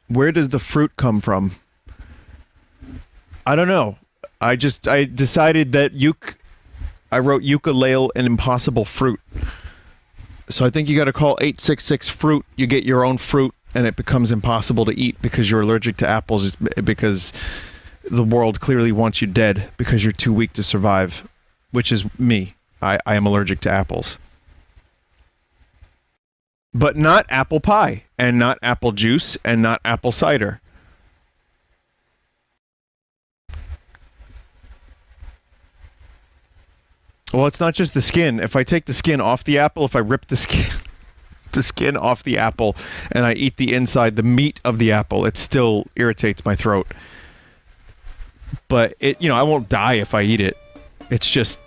Where does the fruit come from? I don't know. I decided that I wrote Yooka-Laylee an impossible fruit. So I think you gotta call 866 fruit, you get your own fruit, and it becomes impossible to eat because you're allergic to apples, because the world clearly wants you dead because you're too weak to survive, which is me. I am allergic to apples. But not apple pie, and not apple juice, and not apple cider. Well, it's not just the skin. If I take the skin off the apple, if I rip the skin off the apple, and I eat the inside, the meat of the apple, it still irritates my throat. But I won't die if I eat it. It's just,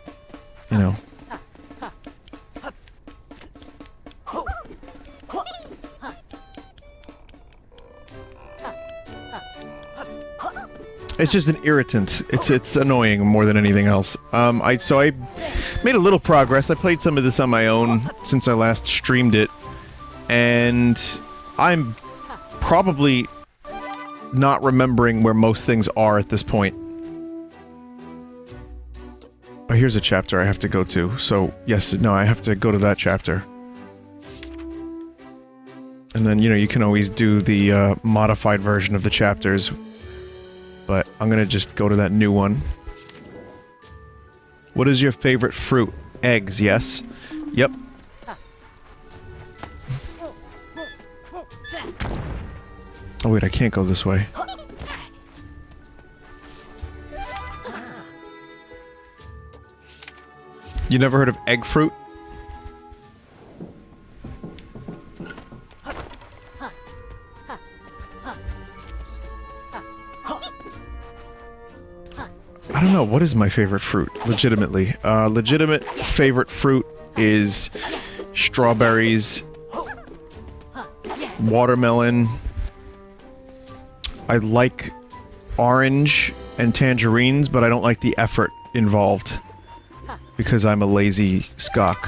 It's just an irritant. It's annoying more than anything else. So I made a little progress. I played some of this on my own since I last streamed it, and I'm probably not remembering where most things are at this point. Oh, here's a chapter I have to go to. So yes, no, I have to go to that chapter. And then, you can always do the modified version of the chapters. But I'm gonna just go to that new one. What is your favorite fruit? Eggs, yes? Yep. Oh wait, I can't go this way. You never heard of egg fruit? I don't know, what is my favorite fruit? Legitimately. Legitimate favorite fruit is strawberries, watermelon. I like orange and tangerines, but I don't like the effort involved because I'm a lazy skunk.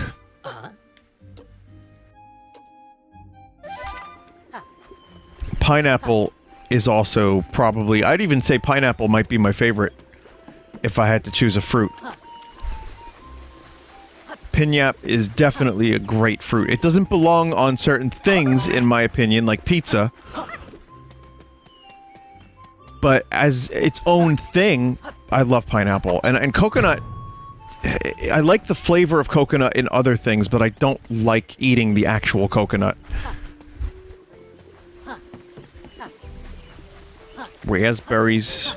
Pineapple is also probably... I'd even say pineapple might be my favorite if I had to choose a fruit. Piñap is definitely a great fruit. It doesn't belong on certain things, in my opinion, like pizza. But as its own thing, I love pineapple. And coconut... I like the flavor of coconut in other things, but I don't like eating the actual coconut. Raspberries.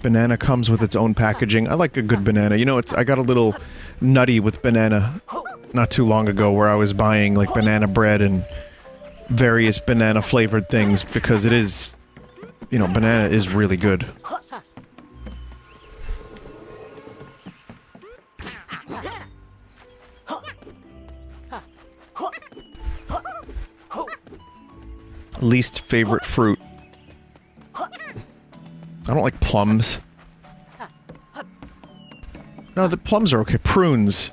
Banana comes with its own packaging. I like a good banana. I got a little nutty with banana not too long ago where I was buying, like, banana bread and various banana-flavored things because it is... banana is really good. Least favorite fruit. I don't like plums. No, the plums are okay. Prunes.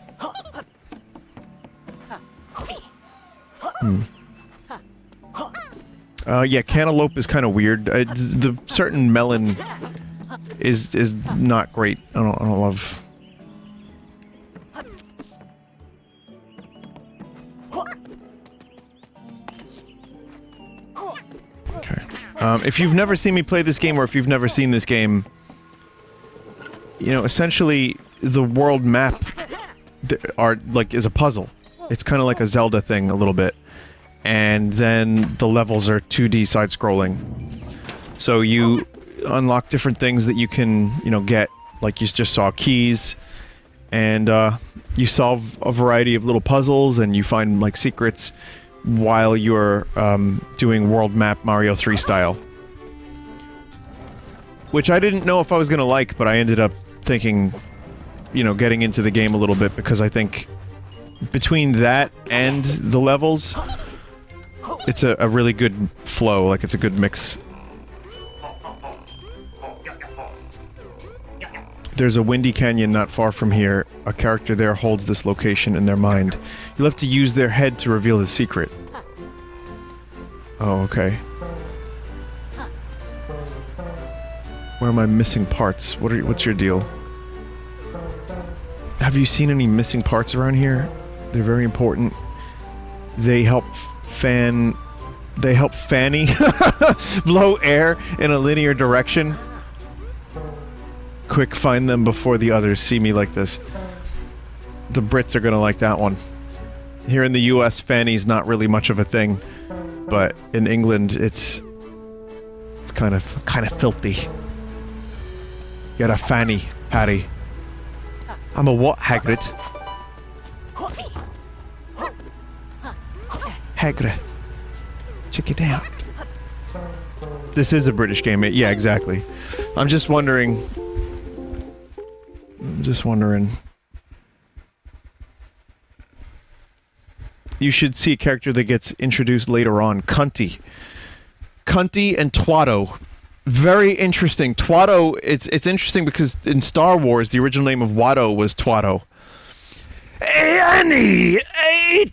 Yeah, cantaloupe is kind of weird. The certain melon is not great. I don't love. Okay. If you've never seen me play this game, or if you've never seen this game, essentially the world map is a puzzle. It's kind of like a Zelda thing a little bit. And then the levels are 2D side-scrolling. So you unlock different things that you can, get. Like you just saw keys, and you solve a variety of little puzzles, and you find, like, secrets while you're doing world map Mario 3 style. Which I didn't know if I was gonna like, but I ended up thinking, getting into the game a little bit, because I think between that and the levels... It's a really good flow, like it's a good mix. There's a windy canyon not far from here. A character there holds this location in their mind. You'll have to use their head to reveal the secret. Oh, okay. Where are my missing parts? What's your deal? Have you seen any missing parts around here? They're very important. They help Fanny blow air in a linear direction. Quick, find them before the others see me like this. The Brits are gonna like that one. Here in the US, Fanny's not really much of a thing, but in England, it's kind of filthy. Get a fanny, Patty. I'm a what, Hagrid? Hagrid. Check it out. This is a British game. Yeah, exactly. I'm just wondering. You should see a character that gets introduced later on. Cunty. Cunty and Twatto. Very interesting. Twatto, it's interesting because in Star Wars, the original name of Watto was Twatto. Hey, Annie! I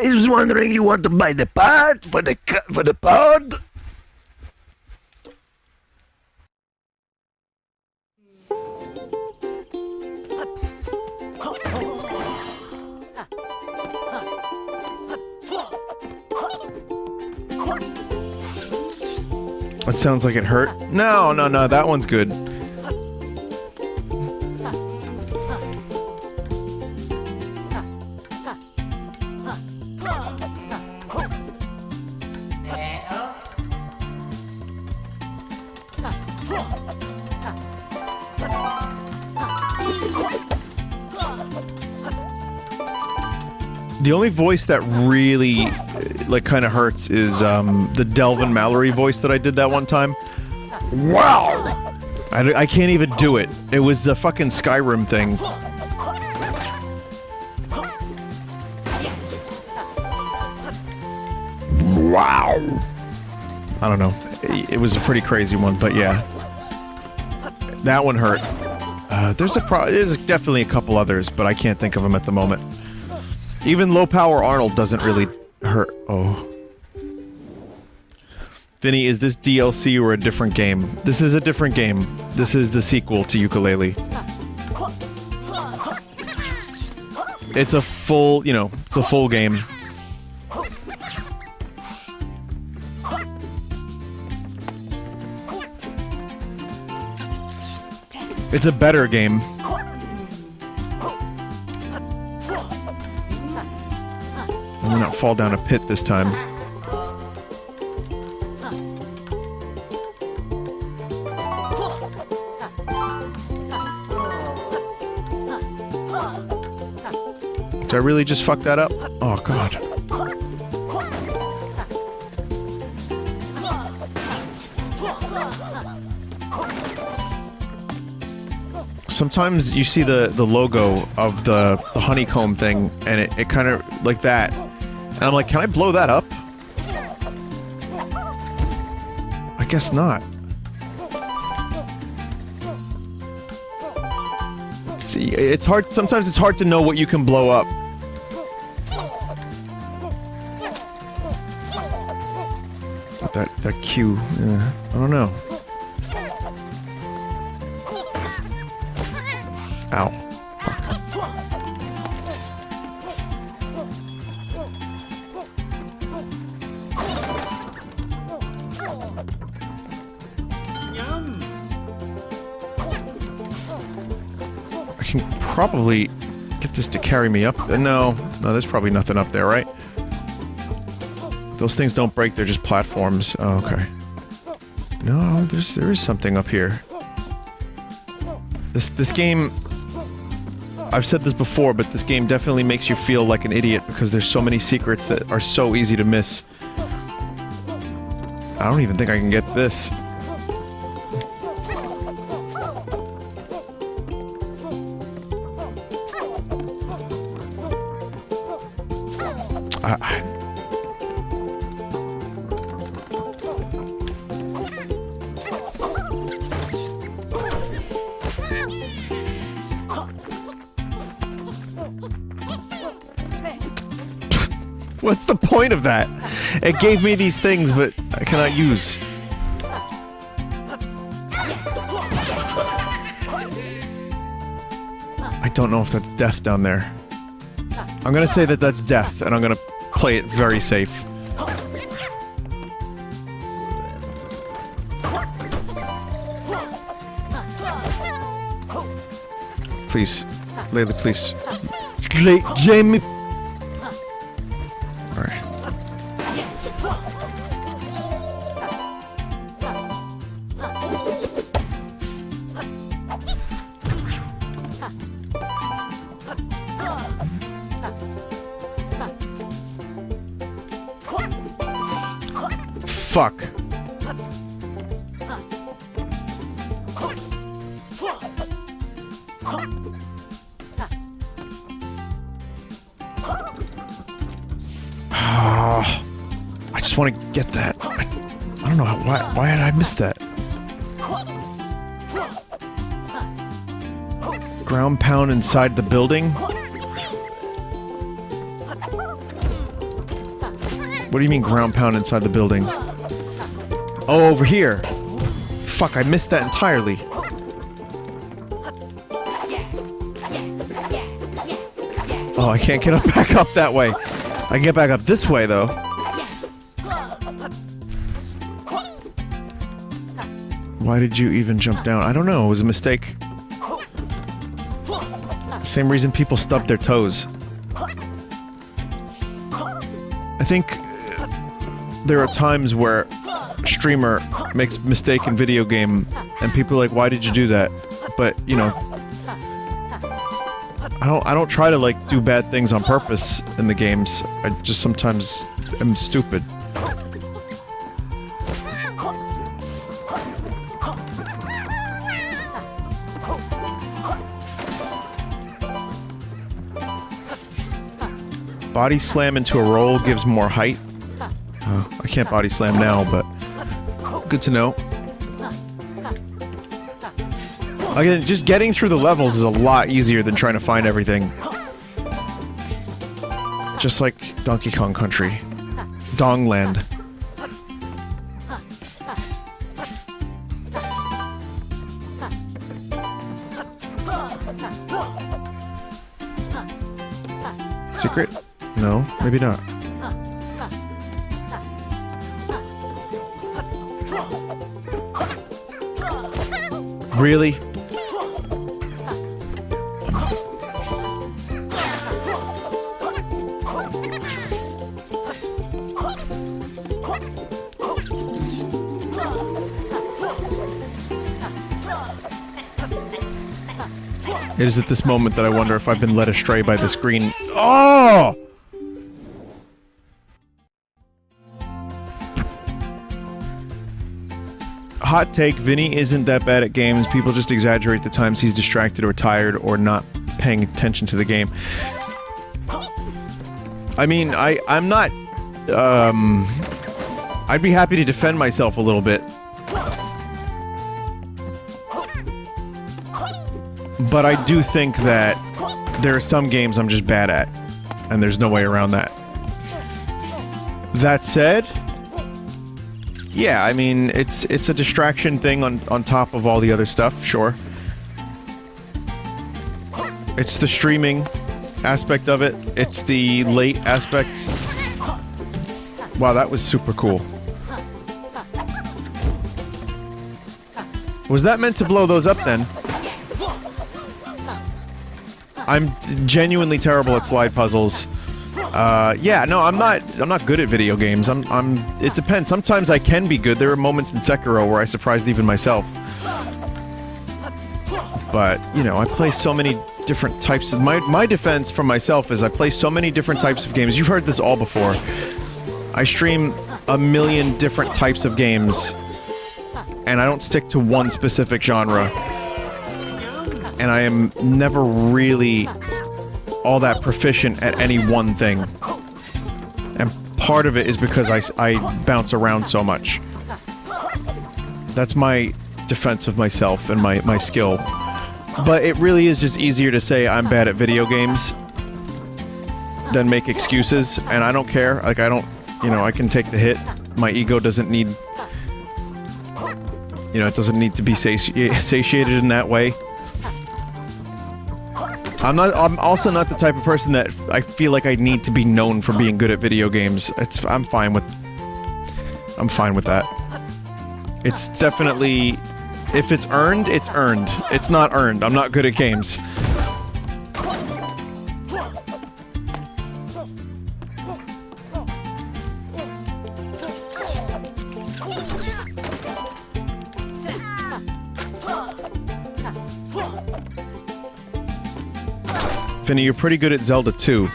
was wondering, you want to buy the part for the pod? It sounds like it hurt. No, that one's good. The only voice that really, like, kind of hurts is, the Delvin Mallory voice that I did that one time. Wow! I can't even do it. It was a fucking Skyrim thing. Wow! I don't know. It was a pretty crazy one, but yeah. That one hurt. There's definitely a couple others, but I can't think of them at the moment. Even Low Power Arnold doesn't really hurt. Oh. Vinny, is this DLC or a different game? This is a different game. This is the sequel to Yooka-Laylee. It's a full, it's a full game. It's a better game. Let me not fall down a pit this time. Did I really just fuck that up? Oh, God. Sometimes you see the logo of the honeycomb thing, and it kind of like that. And I'm like, can I blow that up? I guess not. See, it's hard. Sometimes it's hard to know what you can blow up. That cue. I don't know. Ow. Fuck. I can probably get this to carry me up. No, there's probably nothing up there, right? Those things don't break, they're just platforms. Oh, okay. No, there is something up here. This game... I've said this before, but this game definitely makes you feel like an idiot because there's so many secrets that are so easy to miss. I don't even think I can get this. What's the point of that? It gave me these things, but I cannot use. I don't know if that's death down there. I'm gonna say that that's death, and I'm gonna play it very safe. Please. Laylee, please. Jamie! Alright. Fuck. I just want to get that. I don't know why did I miss that? Ground pound inside the building? What do you mean ground pound inside the building? Oh, over here. Fuck, I missed that entirely. Oh, I can't get back up that way. I can get back up this way, though. Why did you even jump down? I don't know. It was a mistake. Same reason people stub their toes. I think there are times where a streamer makes a mistake in video game, and people are like, "Why did you do that?" But you know, I don't try to like do bad things on purpose in the games. I just sometimes am stupid. Body slam into a roll gives more height. I can't body slam now, but good to know. Again, just getting through the levels is a lot easier than trying to find everything. Just like Donkey Kong Country. Dongland. Secret? No, maybe not. Really? It is at this moment that I wonder if I've been led astray by the screen. Oh! Hot take, Vinny isn't that bad at games. People just exaggerate the times he's distracted or tired or not paying attention to the game. I mean, I'm not... I'd be happy to defend myself a little bit. But I do think that there are some games I'm just bad at, and there's no way around that. That said, yeah, I mean, it's a distraction thing on top of all the other stuff, sure. It's the streaming aspect of it. It's the late aspects. Wow, that was super cool. Was that meant to blow those up then? I'm genuinely terrible at slide puzzles. Yeah, no, I'm not good at video games. It depends. Sometimes I can be good. There are moments in Sekiro where I surprised even myself. But, you know, I play so many different types of... My defense for myself is I play so many different types of games. You've heard this all before. I stream a million different types of games, and I don't stick to one specific genre. And I am never really all that proficient at any one thing. And part of it is because I bounce around so much. That's my defense of myself and my skill. But it really is just easier to say I'm bad at video games. than make excuses, and I don't care. Like, I don't, you know, I can take the hit. My ego doesn't need, you know, it doesn't need to be satiated in that way. I'm also not the type of person that I feel like I need to be known for being good at video games. I'm fine with that. It's definitely, if it's earned, it's earned. It's not earned. I'm not good at games. Vinny, you're pretty good at Zelda 2.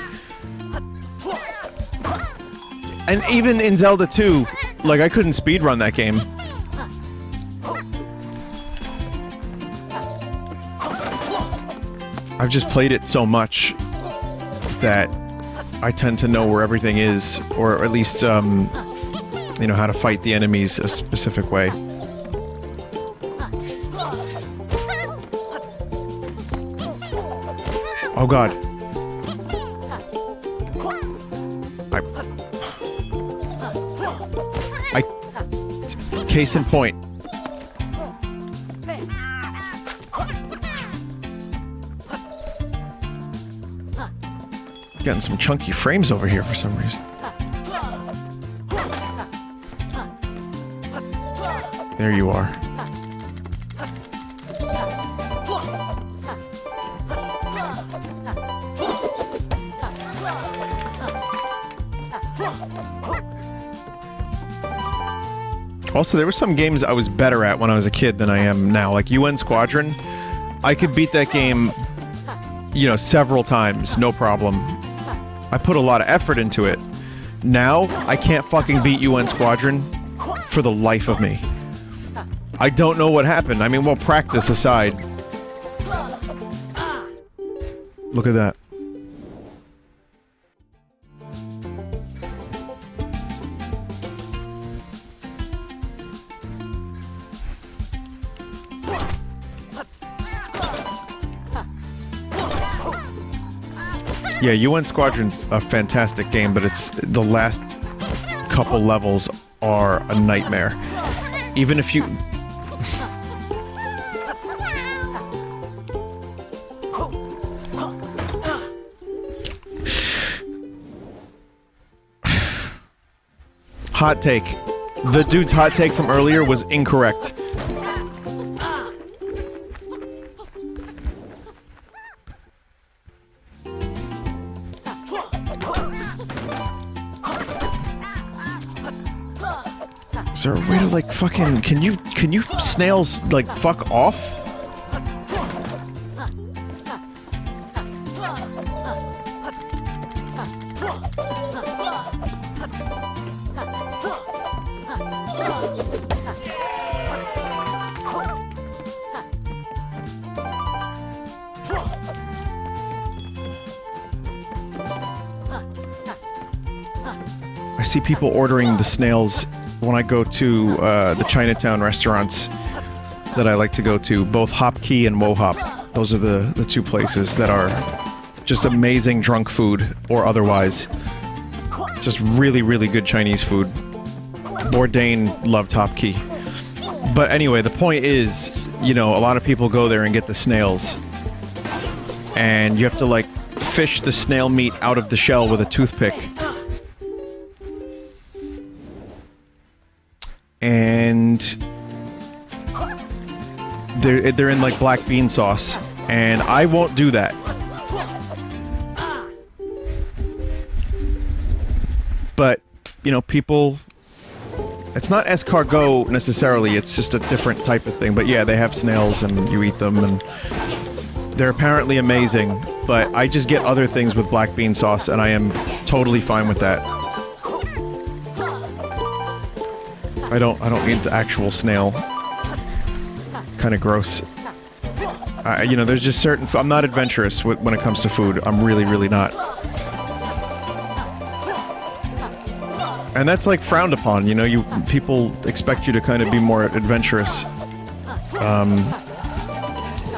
And even in Zelda 2, like, I couldn't speedrun that game. I've just played it so much that I tend to know where everything is, or at least, you know, how to fight the enemies a specific way. Oh god. Case in point. Getting some chunky frames over here for some reason. There you are. Also, there were some games I was better at when I was a kid than I am now. Like UN Squadron, I could beat that game, you know, several times, no problem. I put a lot of effort into it. Now, I can't fucking beat UN Squadron for the life of me. I don't know what happened. I mean, well, practice aside. Look at that. Yeah, UN Squadron's a fantastic game, but it's the last couple levels are a nightmare. Even if you... Hot take. The dude's hot take from earlier was incorrect. Is there a way to, like, fucking... Can you snails, like, fuck off? I see people ordering the snails when I go to the Chinatown restaurants that I like to go to, both Hop Key and Wo Hop. Those are the two places that are just amazing drunk food, or otherwise. Just really, really good Chinese food. Bourdain loved Hop Key. But anyway, the point is, you know, a lot of people go there and get the snails. And you have to, like, fish the snail meat out of the shell with a toothpick. And they're in, like, black bean sauce, and I won't do that. But, you know, people... It's not escargot necessarily, it's just a different type of thing. But yeah, they have snails and you eat them, and they're apparently amazing. But I just get other things with black bean sauce, and I am totally fine with that. I don't eat the actual snail. Kind of gross. You know, there's just certain... I'm not adventurous when it comes to food. I'm really, really not. And that's, like, frowned upon, you know? People expect you to kind of be more adventurous.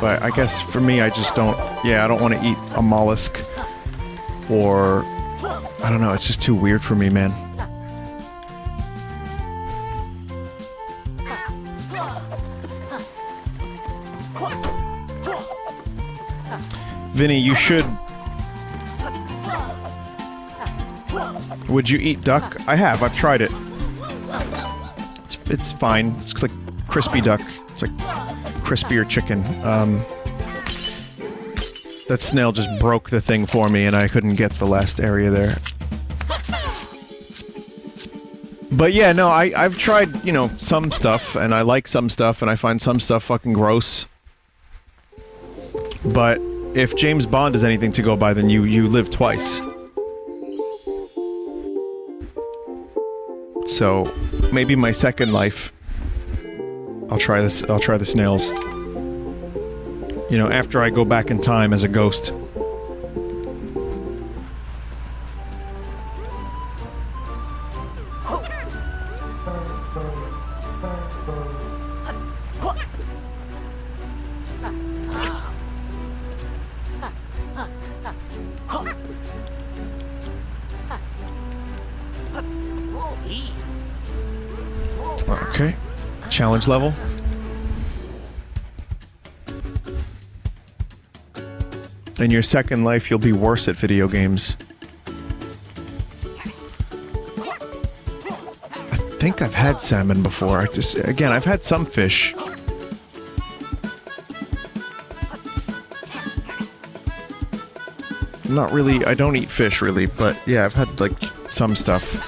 But I guess for me, I just don't... Yeah, I don't want to eat a mollusk or I don't know, it's just too weird for me, man. Vinny, you should... Would you eat duck? I have, I've tried it. It's fine. It's like crispy duck. It's like crispier chicken. That snail just broke the thing for me and I couldn't get the last area there. But yeah, no, I've tried, you know, some stuff, and I like some stuff, and I find some stuff fucking gross. But if James Bond is anything to go by, then you live twice. So, maybe my second life, I'll try the snails. You know, after I go back in time as a ghost. Okay. Challenge level. In your second life, you'll be worse at video games. I think I've had salmon before. Again, I've had some fish. Not really, I don't eat fish really, but yeah, I've had like some stuff.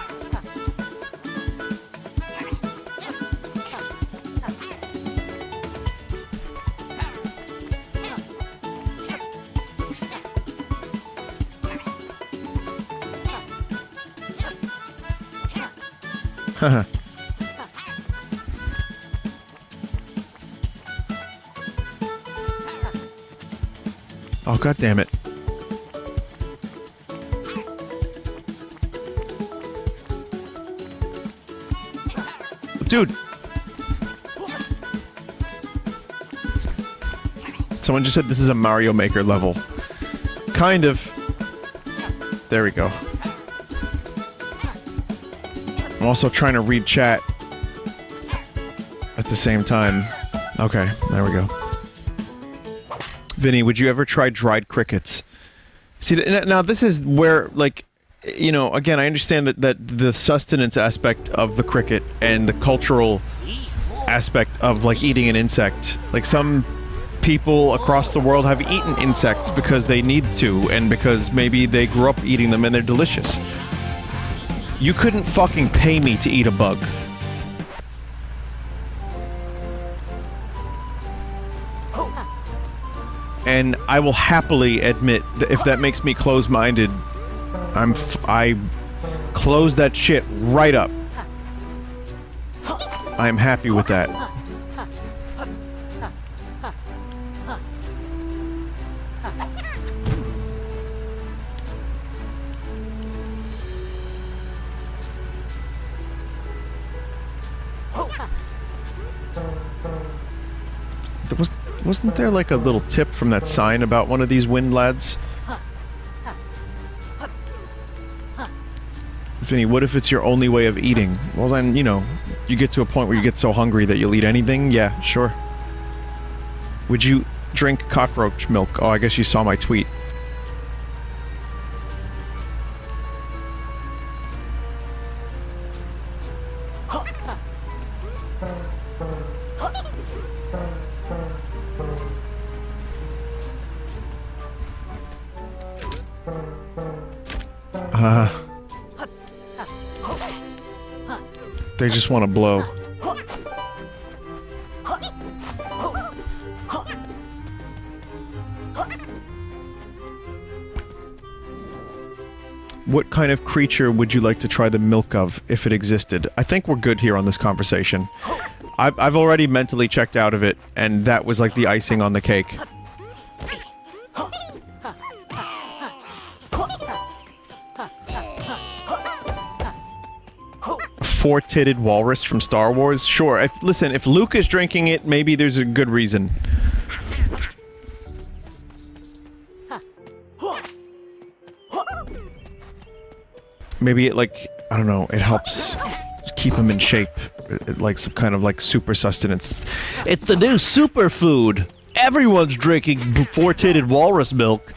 Haha. Oh, god damn it. Dude! Someone just said this is a Mario Maker level. Kind of. There we go. I'm also trying to read chat at the same time. Okay, there we go. Vinny, would you ever try dried crickets? See, now this is where, like, you know, again, I understand that the sustenance aspect of the cricket and the cultural aspect of, like, eating an insect. Like, some people across the world have eaten insects because they need to, and because maybe they grew up eating them and they're delicious. You couldn't fucking pay me to eat a bug. And I will happily admit that if that makes me close-minded, I close that shit right up. I'm happy with that. Wasn't there like a little tip from that sign about one of these wind lads? Vinny, what if it's your only way of eating? Well then, you know, you get to a point where you get so hungry that you'll eat anything? Yeah, sure. Would you drink cockroach milk? Oh, I guess you saw my tweet. They just want to blow. What kind of creature would you like to try the milk of, if it existed? I think we're good here on this conversation. I've already mentally checked out of it, and that was like the icing on the cake. Four-titted walrus from Star Wars? Sure. Listen, if Luke is drinking it, maybe there's a good reason. Maybe it, like, I don't know, it helps keep them in shape. Like some kind of, like, super sustenance. It's the new superfood. Everyone's drinking four-tinted walrus milk.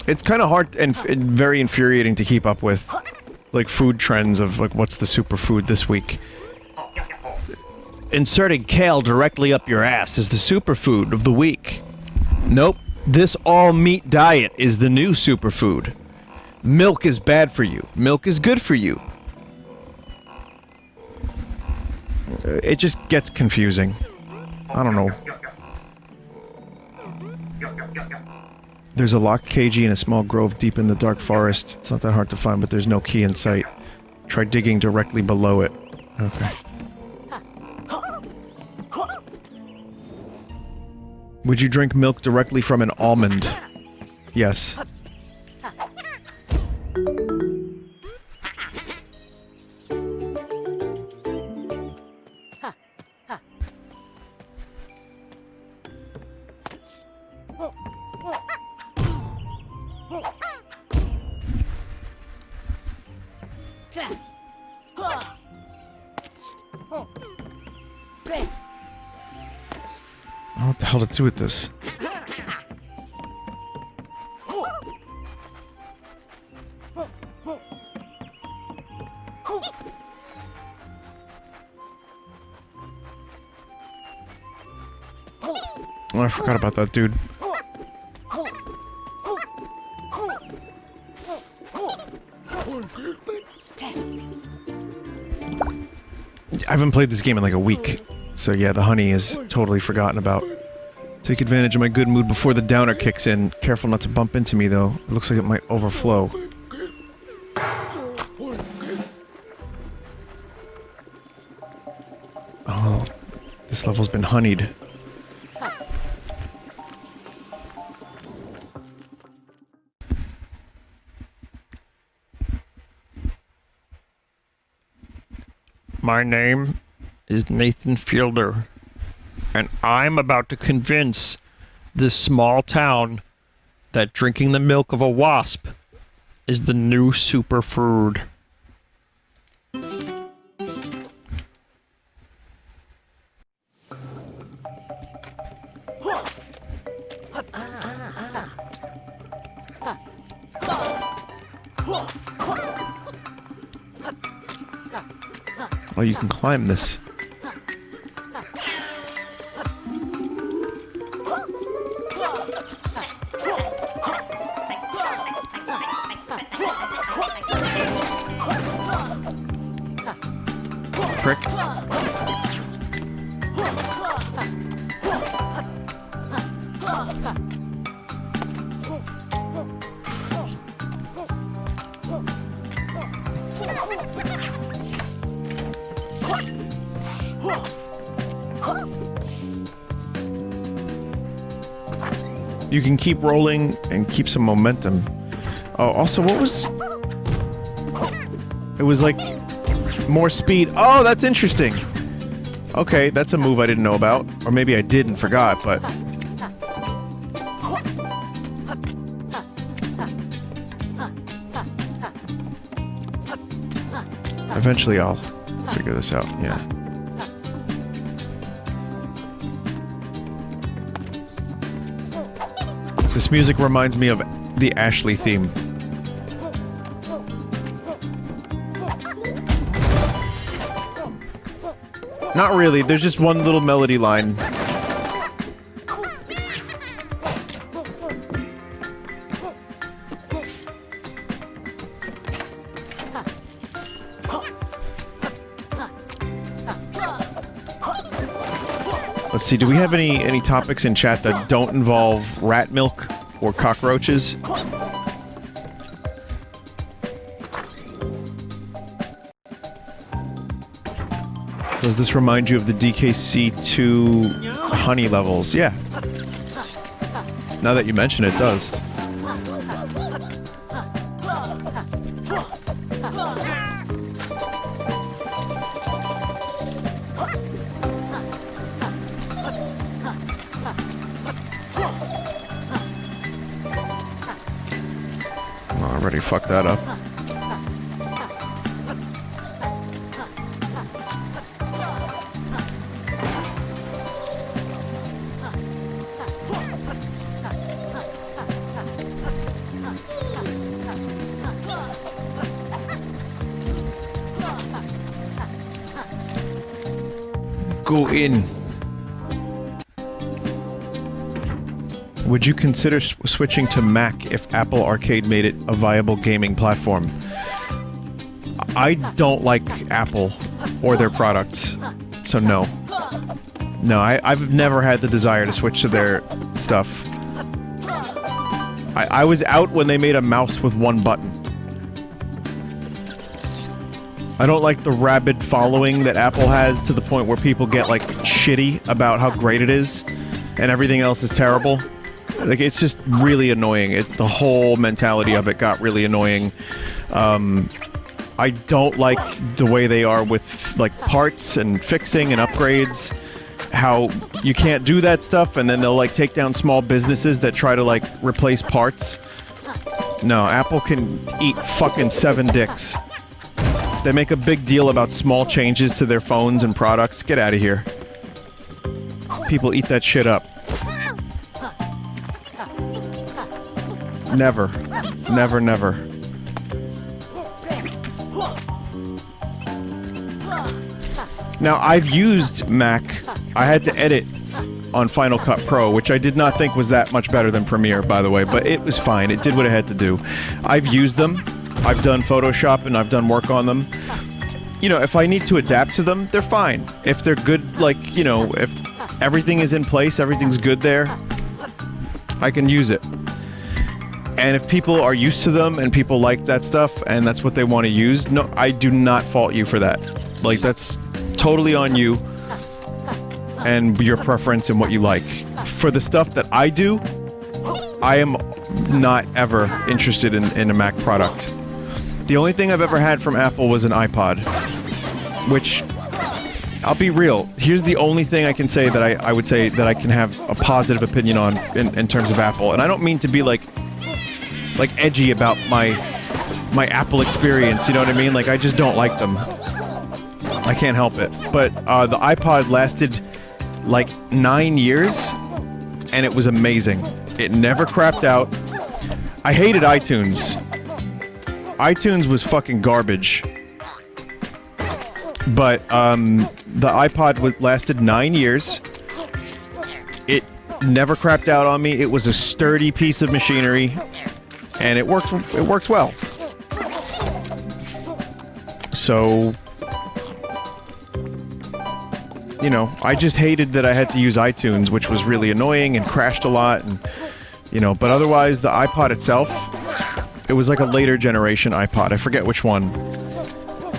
It's kind of hard and very infuriating to keep up with, like, food trends of, like, what's the superfood this week. Inserting kale directly up your ass is the superfood of the week. Nope. This all-meat diet is the new superfood. Milk is bad for you. Milk is good for you. It just gets confusing. I don't know. There's a locked KG in a small grove deep in the dark forest. It's not that hard to find, but there's no key in sight. Try digging directly below it. Okay. Would you drink milk directly from an almond? Yes. I don't know what the hell to do with this. Oh, I forgot about that dude. I haven't played this game in like a week, so yeah, the honey is totally forgotten about. Take advantage of my good mood before the downer kicks in. Careful not to bump into me, though. It looks like it might overflow. Oh, this level's been honeyed. My name is Nathan Fielder, and I'm about to convince this small town that drinking the milk of a wasp is the new superfood. Oh, you can climb this. Prick. You can keep rolling and keep some momentum. Oh, also, what was... It was like... more speed. Oh, that's interesting! Okay, that's a move I didn't know about. Or maybe I did and forgot, but... Eventually I'll figure this out, yeah. This music reminds me of the Ashley theme. Not really, there's just one little melody line. Let's see, do we have any topics in chat that don't involve rat milk or cockroaches? Does this remind you of the DKC2 honey levels? Yeah. Now that you mention it, it does. already fucked that up. Go in. Would you consider switching to Mac if Apple Arcade made it a viable gaming platform? I don't like Apple or their products, so no. No, I've never had the desire to switch to their stuff. I was out when they made a mouse with one button. I don't like the rabid following that Apple has to the point where people get, like, shitty about how great it is, and everything else is terrible. Like, it's just really annoying. The whole mentality of it got really annoying. I don't like the way they are with, like, parts and fixing and upgrades. How you can't do that stuff, and then they'll, like, take down small businesses that try to, like, replace parts. No, Apple can eat fucking 7 dicks. They make a big deal about small changes to their phones and products. Get out of here. People eat that shit up. Never. Never, never. Now, I've used Mac. I had to edit on Final Cut Pro, which I did not think was that much better than Premiere, by the way, but it was fine. It did what it had to do. I've used them. I've done Photoshop and I've done work on them. You know, if I need to adapt to them, they're fine. If they're good, like, you know, if everything is in place, everything's good there, I can use it. And if people are used to them and people like that stuff and that's what they want to use, no, I do not fault you for that. Like, that's totally on you and your preference and what you like. For the stuff that I do, I am not ever interested in a Mac product. The only thing I've ever had from Apple was an iPod, which, I'll be real, here's the only thing I can say that I would say that I can have a positive opinion on in terms of Apple. And I don't mean to be like edgy about my Apple experience, you know what I mean? Like, I just don't like them. I can't help it. But the iPod lasted like 9 years, and it was amazing. It never crapped out. I hated iTunes. iTunes was fucking garbage. But the iPod lasted 9 years. It never crapped out on me. It was a sturdy piece of machinery, and it worked well. So, you know, I just hated that I had to use iTunes, which was really annoying and crashed a lot, and, you know, but otherwise the iPod itself, it was like a later generation iPod. I forget which one,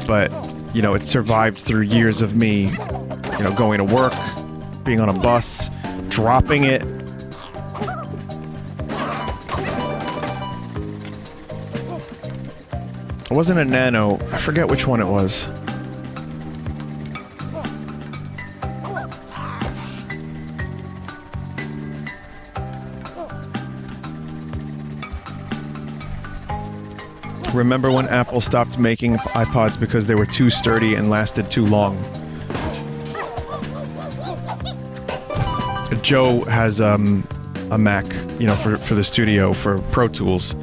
but, you know, it survived through years of me, you know, going to work, being on a bus, dropping it. It wasn't a Nano. I forget which one it was. Remember when Apple stopped making iPods because they were too sturdy and lasted too long? Joe has a Mac, you know, for the studio, for Pro Tools,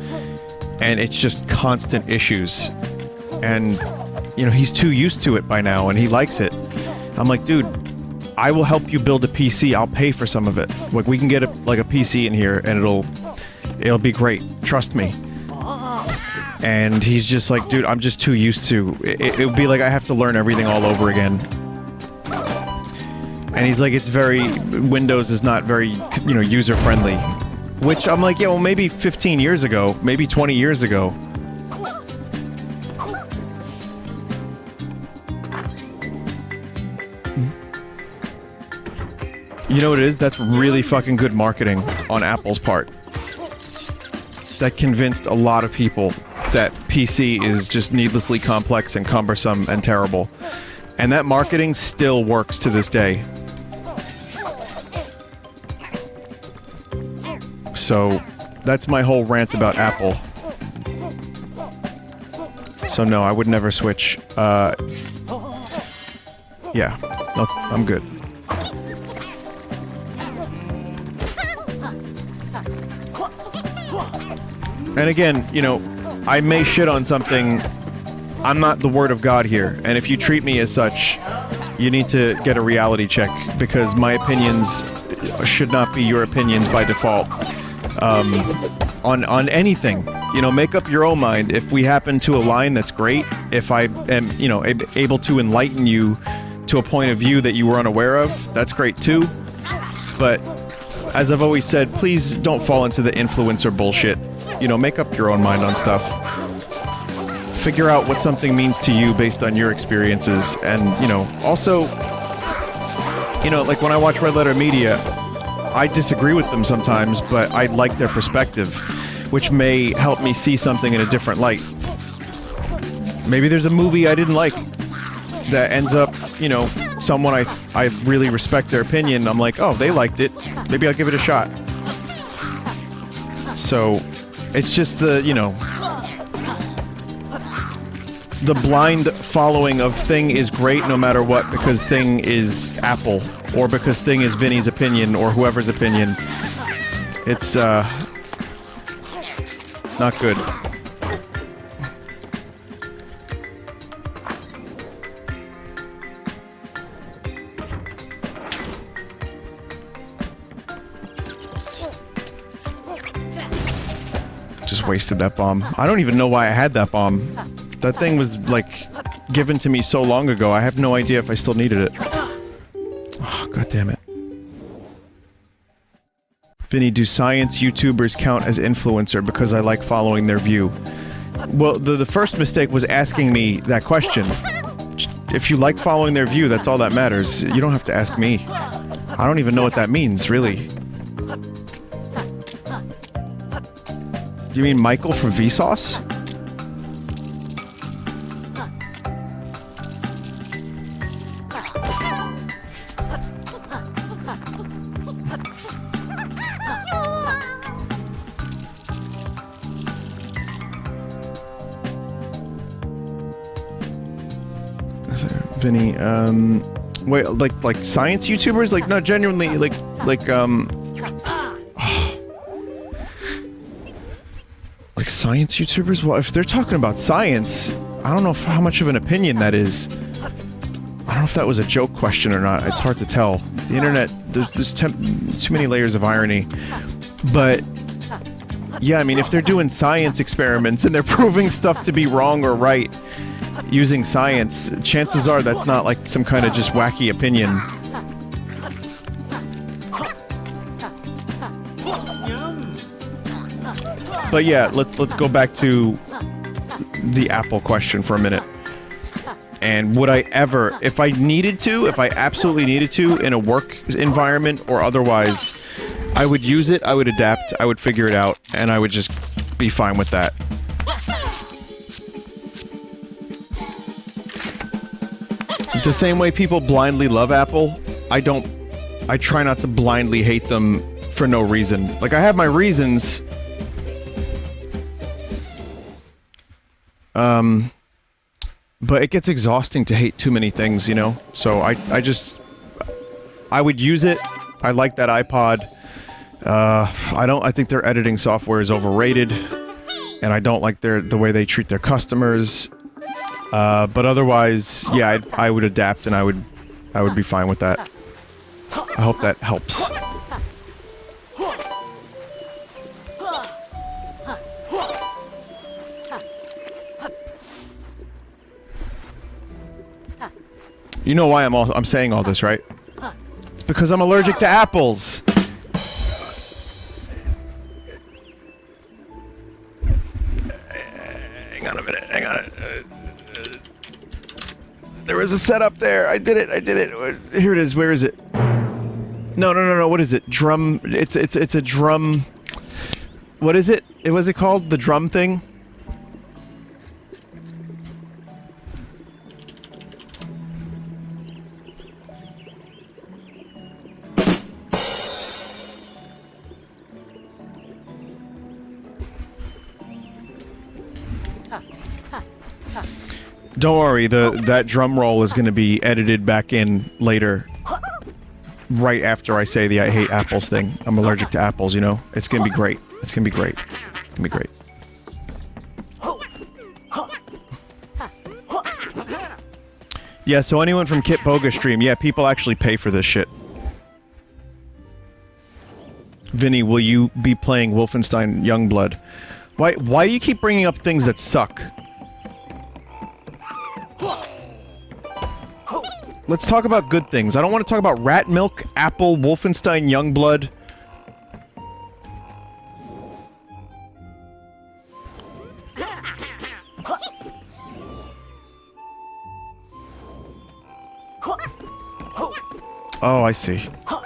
and it's just constant issues. And, you know, he's too used to it by now, and he likes it. I'm like, dude, I will help you build a PC. I'll pay for some of it. Like, we can get a PC in here, and it'll be great. Trust me. And he's just like, dude, I'm just too used to it. It would be like I have to learn everything all over again. And he's like, Windows is not very, you know, user-friendly. Which I'm like, yeah, well, maybe 15 years ago, maybe 20 years ago. You know what it is? That's really fucking good marketing on Apple's part. That convinced a lot of people that PC is just needlessly complex and cumbersome and terrible. And that marketing still works to this day. So, that's my whole rant about Apple. So no, I would never switch. Yeah, no, I'm good. And again, you know, I may shit on something. I'm not the word of God here, and if you treat me as such, you need to get a reality check, because my opinions should not be your opinions by default. On anything, you know, make up your own mind. If we happen to align, that's great. If I am, you know, able to enlighten you to a point of view that you were unaware of, that's great too. But as I've always said, please don't fall into the influencer bullshit. You know, make up your own mind on stuff. Figure out what something means to you based on your experiences, and, you know, also, you know, like when I watch Red Letter Media, I disagree with them sometimes, but I like their perspective, which may help me see something in a different light. Maybe there's a movie I didn't like that ends up, you know, someone I really respect their opinion. I'm like, oh, they liked it. Maybe I'll give it a shot. So, it's just the, you know, the blind following of Thing is great no matter what, because Thing is Apple, or because Thing is Vinny's opinion, or whoever's opinion. It's, not good. Just wasted that bomb. I don't even know why I had that bomb. That thing was, like, given to me so long ago, I have no idea if I still needed it. Oh, God damn it. Vinny, do science YouTubers count as influencer because I like following their view? Well, the first mistake was asking me that question. If you like following their view, that's all that matters. You don't have to ask me. I don't even know what that means, really. You mean Michael from Vinesauce? Vinny, wait, like science YouTubers? Like, no, genuinely, like, like science YouTubers? Well, if they're talking about science, I don't know how much of an opinion that is. I don't know if that was a joke question or not. It's hard to tell. The internet, there's too many layers of irony. But, yeah, I mean, if they're doing science experiments and they're proving stuff to be wrong or right using science, chances are that's not like some kind of just wacky opinion. But yeah, let's go back to the Apple question for a minute. And would I ever, if I needed to, if I absolutely needed to, in a work environment or otherwise, I would use it, I would adapt, I would figure it out, and I would just be fine with that. The same way people blindly love Apple, I try not to blindly hate them for no reason. Like, I have my reasons. But it gets exhausting to hate too many things, you know? So I would use it. I like that iPod. I think their editing software is overrated. And I don't like the way they treat their customers. But otherwise, yeah, I would adapt and I would be fine with that. I hope that helps. You know why I'm saying all this, right? It's because I'm allergic to apples. Hang on a minute. Hang on. There was a setup there. I did it. Here it is. Where is it? No. What is it? Drum. It's a drum. What is it? Was it called? The drum thing? Don't worry, that drum roll is going to be edited back in later. Right after I say the I hate apples thing. I'm allergic to apples, you know? It's going to be great. It's going to be great. It's going to be great. Yeah, so anyone from Kit Boga stream, yeah, people actually pay for this shit. Vinny, will you be playing Wolfenstein Youngblood? Why do you keep bringing up things that suck? Let's talk about good things. I don't want to talk about Rat Milk, Apple, Wolfenstein Youngblood. Oh, I see. I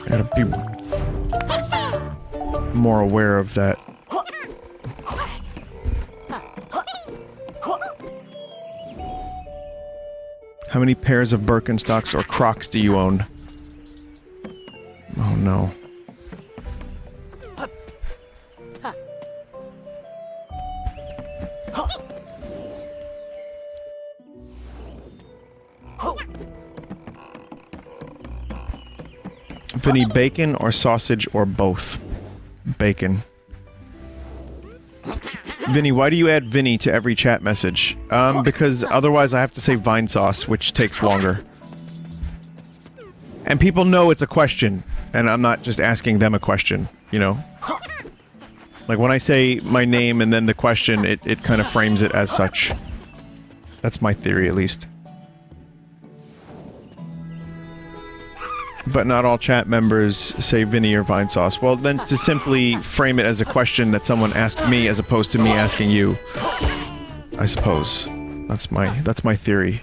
gotta be more aware of that. How many pairs of Birkenstocks or Crocs do you own? Oh no. Vinny, bacon or sausage or both? Bacon. Vinny, why do you add Vinny to every chat message? Because otherwise I have to say Vinesauce, which takes longer. And people know it's a question, and I'm not just asking them a question, you know? Like, when I say my name and then the question, it kind of frames it as such. That's my theory, at least. But not all chat members say Vinny or Vinesauce. Well, then to simply frame it as a question that someone asked me as opposed to me asking you. I suppose. That's my theory.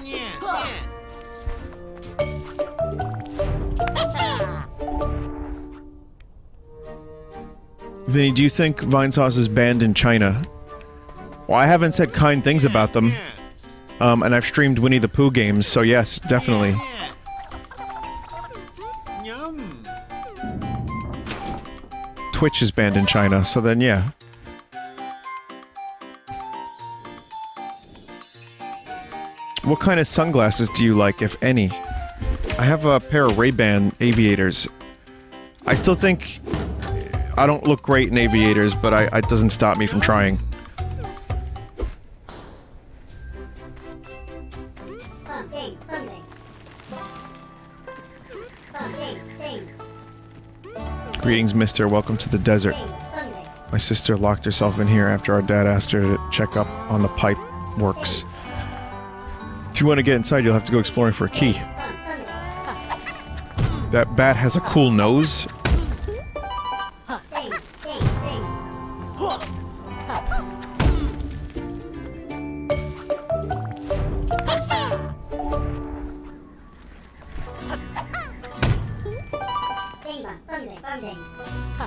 Vinny, do you think Vinesauce is banned in China? Well, I haven't said kind things about them. And I've streamed Winnie the Pooh games, so yes, definitely. Twitch is banned in China, so then yeah. What kind of sunglasses do you like, if any? I have a pair of Ray-Ban aviators. I still think I don't look great in aviators, but it doesn't stop me from trying. Greetings, mister. Welcome to the desert. My sister locked herself in here after our dad asked her to check up on the pipe works. If you want to get inside, you'll have to go exploring for a key. That bat has a cool nose.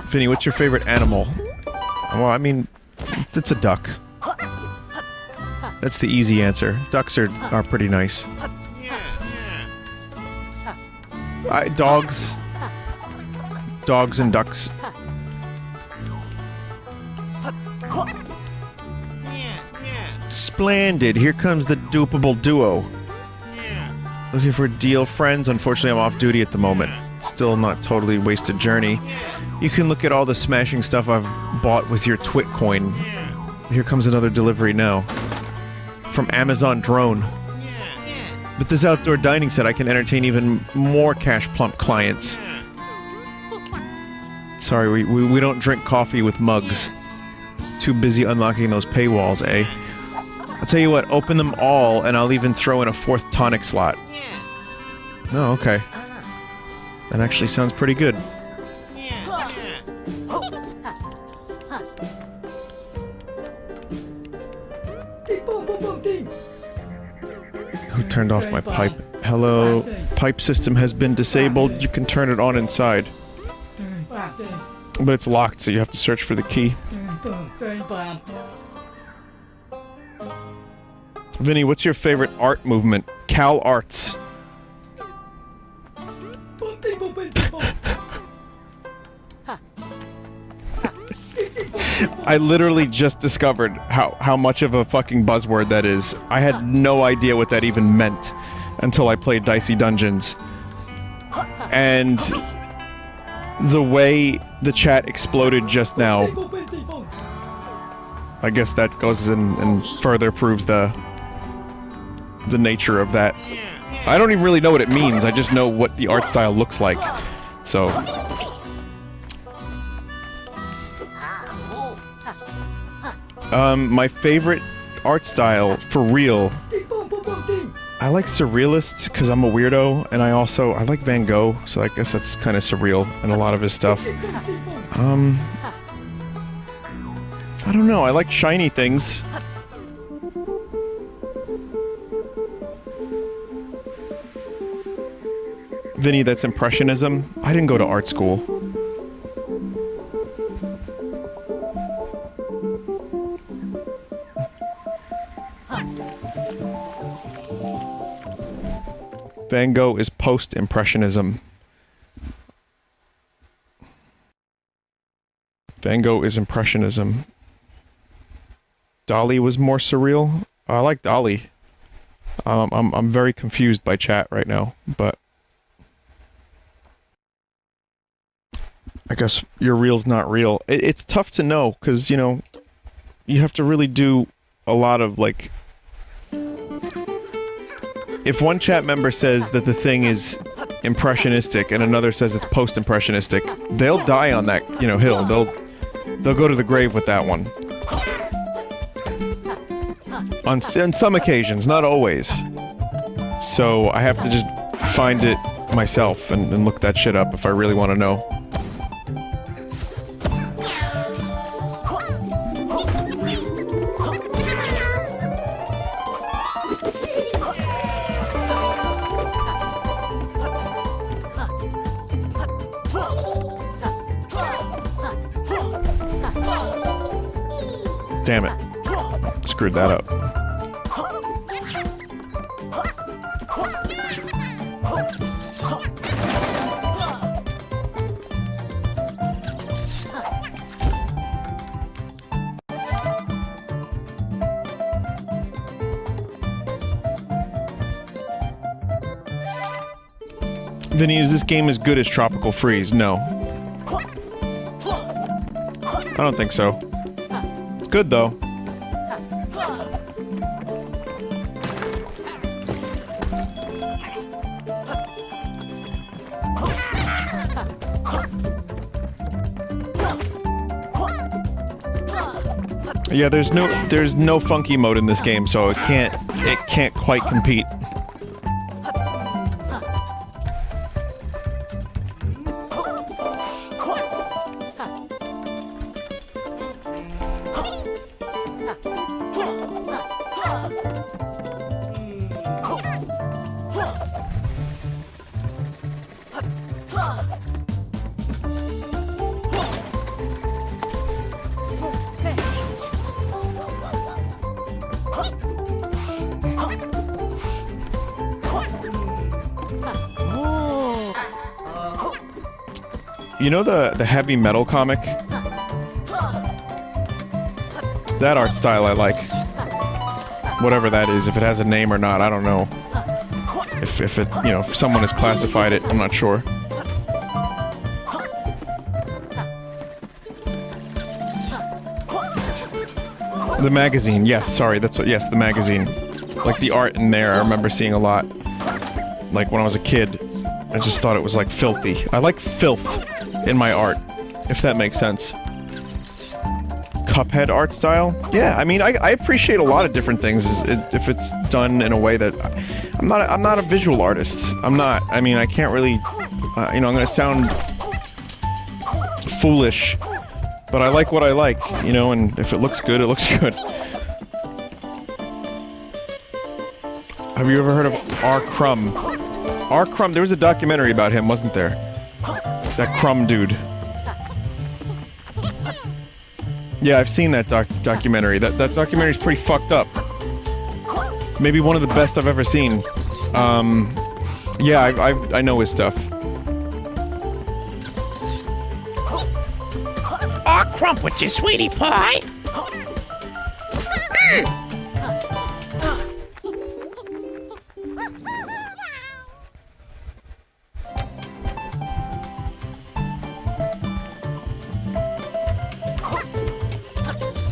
Vinny, what's your favorite animal? Well, I mean, it's a duck. That's the easy answer. Ducks are pretty nice. Dogs and ducks. Splendid. Here comes the dupable duo. Looking for a deal, friends? Unfortunately, I'm off duty at the moment. Still not totally wasted journey. You can look at all the smashing stuff I've bought with your Twit coin. Here comes another delivery now. From Amazon Drone. With this outdoor dining set, I can entertain even more cash plump clients. Sorry, we don't drink coffee with mugs. Too busy unlocking those paywalls, eh? I'll tell you what, open them all, and I'll even throw in a 4th tonic slot. Oh, okay. That actually sounds pretty good. Who turned off my pipe? Hello? Pipe system has been disabled. You can turn it on inside. But it's locked, so you have to search for the key. Vinny, what's your favorite art movement? Cal Arts. I literally just discovered how much of a fucking buzzword that is. I had no idea what that even meant until I played Dicey Dungeons. And the way the chat exploded just now, I guess that goes in and further proves the nature of that. I don't even really know what it means, I just know what the art style looks like. So... my favorite art style, for real, I like surrealists because I'm a weirdo, and I like Van Gogh, so I guess that's kind of surreal in a lot of his stuff. I don't know, I like shiny things. Vinny, that's Impressionism. I didn't go to art school. Van Gogh is post-impressionism. Van Gogh is impressionism. Dali was more surreal. I like Dali. I'm very confused by chat right now, but I guess your real's not real. It's tough to know because, you know, you have to really do a lot of like. If one chat member says that the thing is impressionistic and another says it's post-impressionistic, they'll die on that, you know, hill. They'll go to the grave with that one. On some occasions, not always. So I have to just find it myself and look that shit up if I really want to know. Damn it. Screwed that up. Vinny, is this game as good as Tropical Freeze? No. I don't think so. It's good, though. Yeah, there's no funky mode in this game, so it can't quite compete. You know the heavy metal comic? That art style I like. Whatever that is, if it has a name or not, I don't know. If it, you know, if someone has classified it, I'm not sure. The magazine, yes, sorry, that's what, yes, the magazine. Like the art in there, I remember seeing a lot. Like when I was a kid, I just thought it was like filthy. I like filth in my art, if that makes sense. Cuphead art style? Yeah, I mean, I appreciate a lot of different things if it's done in a way that... I'm not a visual artist. I'm not. I mean, I can't really... you know, I'm gonna sound foolish, but I like what I like, you know, and if it looks good, it looks good. Have you ever heard of R. Crumb? R. Crumb, there was a documentary about him, wasn't there? That Crumb dude. Yeah, I've seen that documentary. That documentary's pretty fucked up. Maybe one of the best I've ever seen. Yeah, I know his stuff. R. crump with your sweetie pie.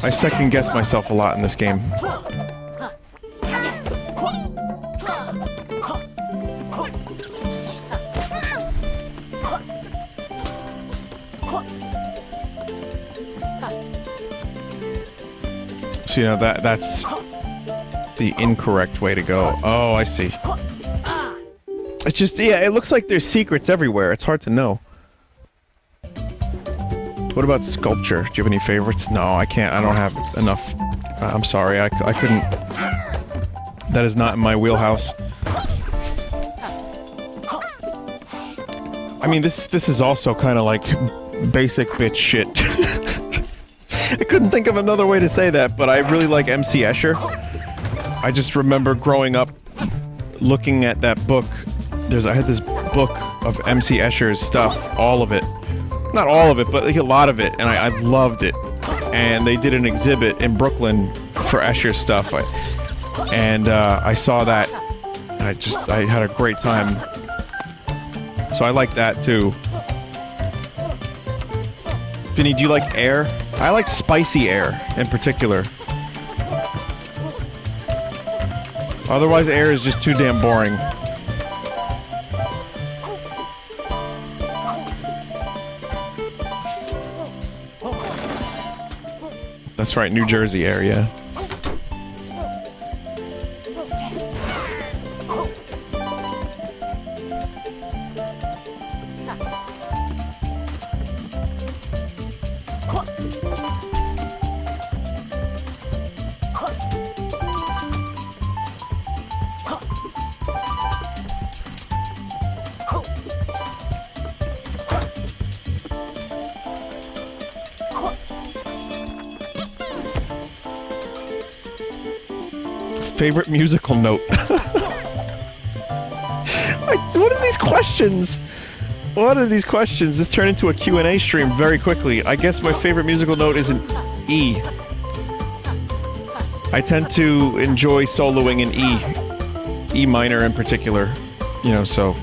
I second guess myself a lot in this game. So, you know, that's the incorrect way to go. Oh, I see. It's just, yeah, it looks like there's secrets everywhere. It's hard to know. What about sculpture? Do you have any favorites? No, I can't. I don't have enough. I'm sorry. I couldn't. That is not in my wheelhouse. I mean, this is also kind of like basic bitch shit. I couldn't think of another way to say that, but I really like MC Escher. I just remember growing up looking at that book. I had this book of MC Escher's stuff, all of it. Not all of it, but like a lot of it, and I loved it. And they did an exhibit in Brooklyn for Escher's stuff, I saw that. I had a great time. So I like that too. Vinny, do you like air? I like spicy air in particular. Otherwise, air is just too damn boring. That's right, New Jersey area. Favorite musical note. What are these questions? What are these questions? This turned into a Q&A stream very quickly. I guess my favorite musical note is an E. I tend to enjoy soloing in E. E minor in particular. You know, so...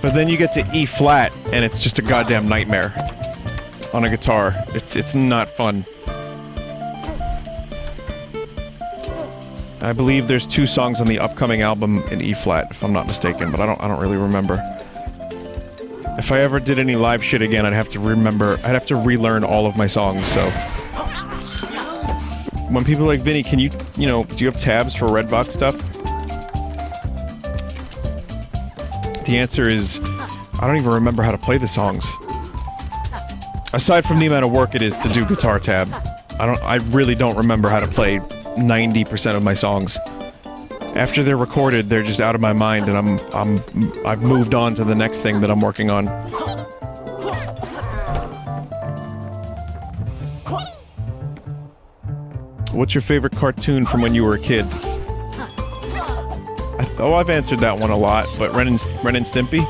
But then you get to E flat, and it's just a goddamn nightmare on a guitar. It's not fun. I believe there's 2 songs on the upcoming album in E flat, if I'm not mistaken, but I don't really remember. If I ever did any live shit again, I'd have to relearn all of my songs. So when people are like, Vinny, can you know, do you have tabs for Redbox stuff? The answer is, I don't even remember how to play the songs. Aside from the amount of work it is to do guitar tab, I really don't remember how to play 90% of my songs. After they're recorded, they're just out of my mind, and I've moved on to the next thing that I'm working on. What's your favorite cartoon from when you were a kid? I've answered that one a lot, but Ren and Stimpy?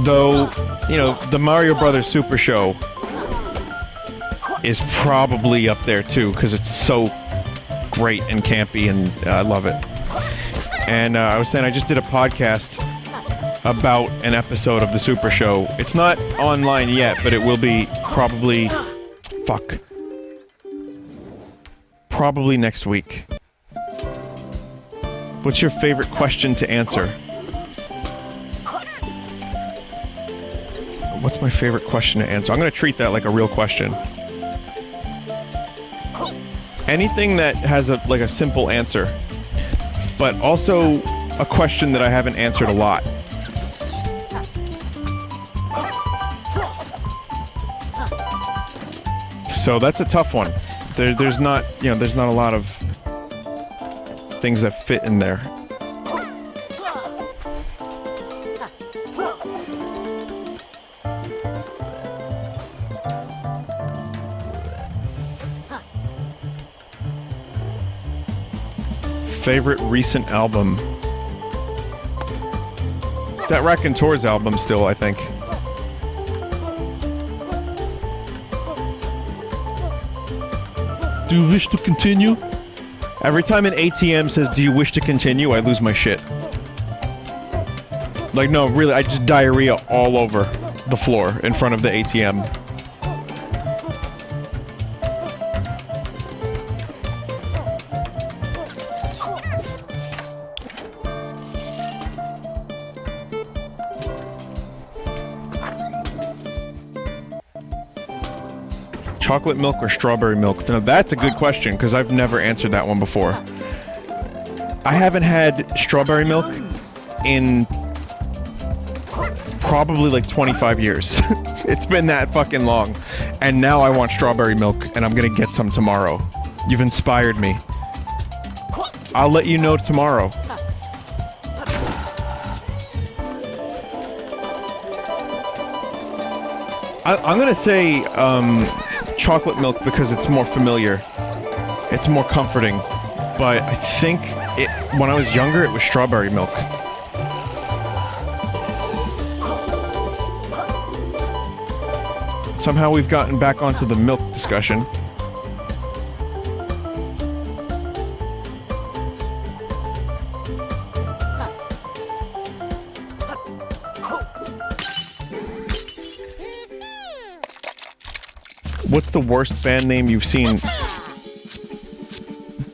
Though, you know, the Mario Brothers Super Show is probably up there too, because it's so great and campy, and I love it. And I was saying I just did a podcast about an episode of the Super Show. It's not online yet, but it will be probably... Probably next week. What's your favorite question to answer? What's my favorite question to answer? I'm going to treat that like a real question. Anything that has a simple answer, but also a question that I haven't answered a lot. So that's a tough one. There's not a lot of things that fit in there. Favorite recent album? That Raconteurs album still, I think. Do you wish to continue? Every time an ATM says, do you wish to continue, I lose my shit. Like, no, really, I just diarrhea all over the floor in front of the ATM. Chocolate milk or strawberry milk? Now that's a good question, because I've never answered that one before. I haven't had strawberry milk in probably like 25 years. It's been that fucking long. And now I want strawberry milk, and I'm gonna get some tomorrow. You've inspired me. I'll let you know tomorrow. I'm gonna say, chocolate milk because it's more familiar. It's more comforting. But I think when I was younger, it was strawberry milk. Somehow we've gotten back onto the milk discussion. What's the worst band name you've seen?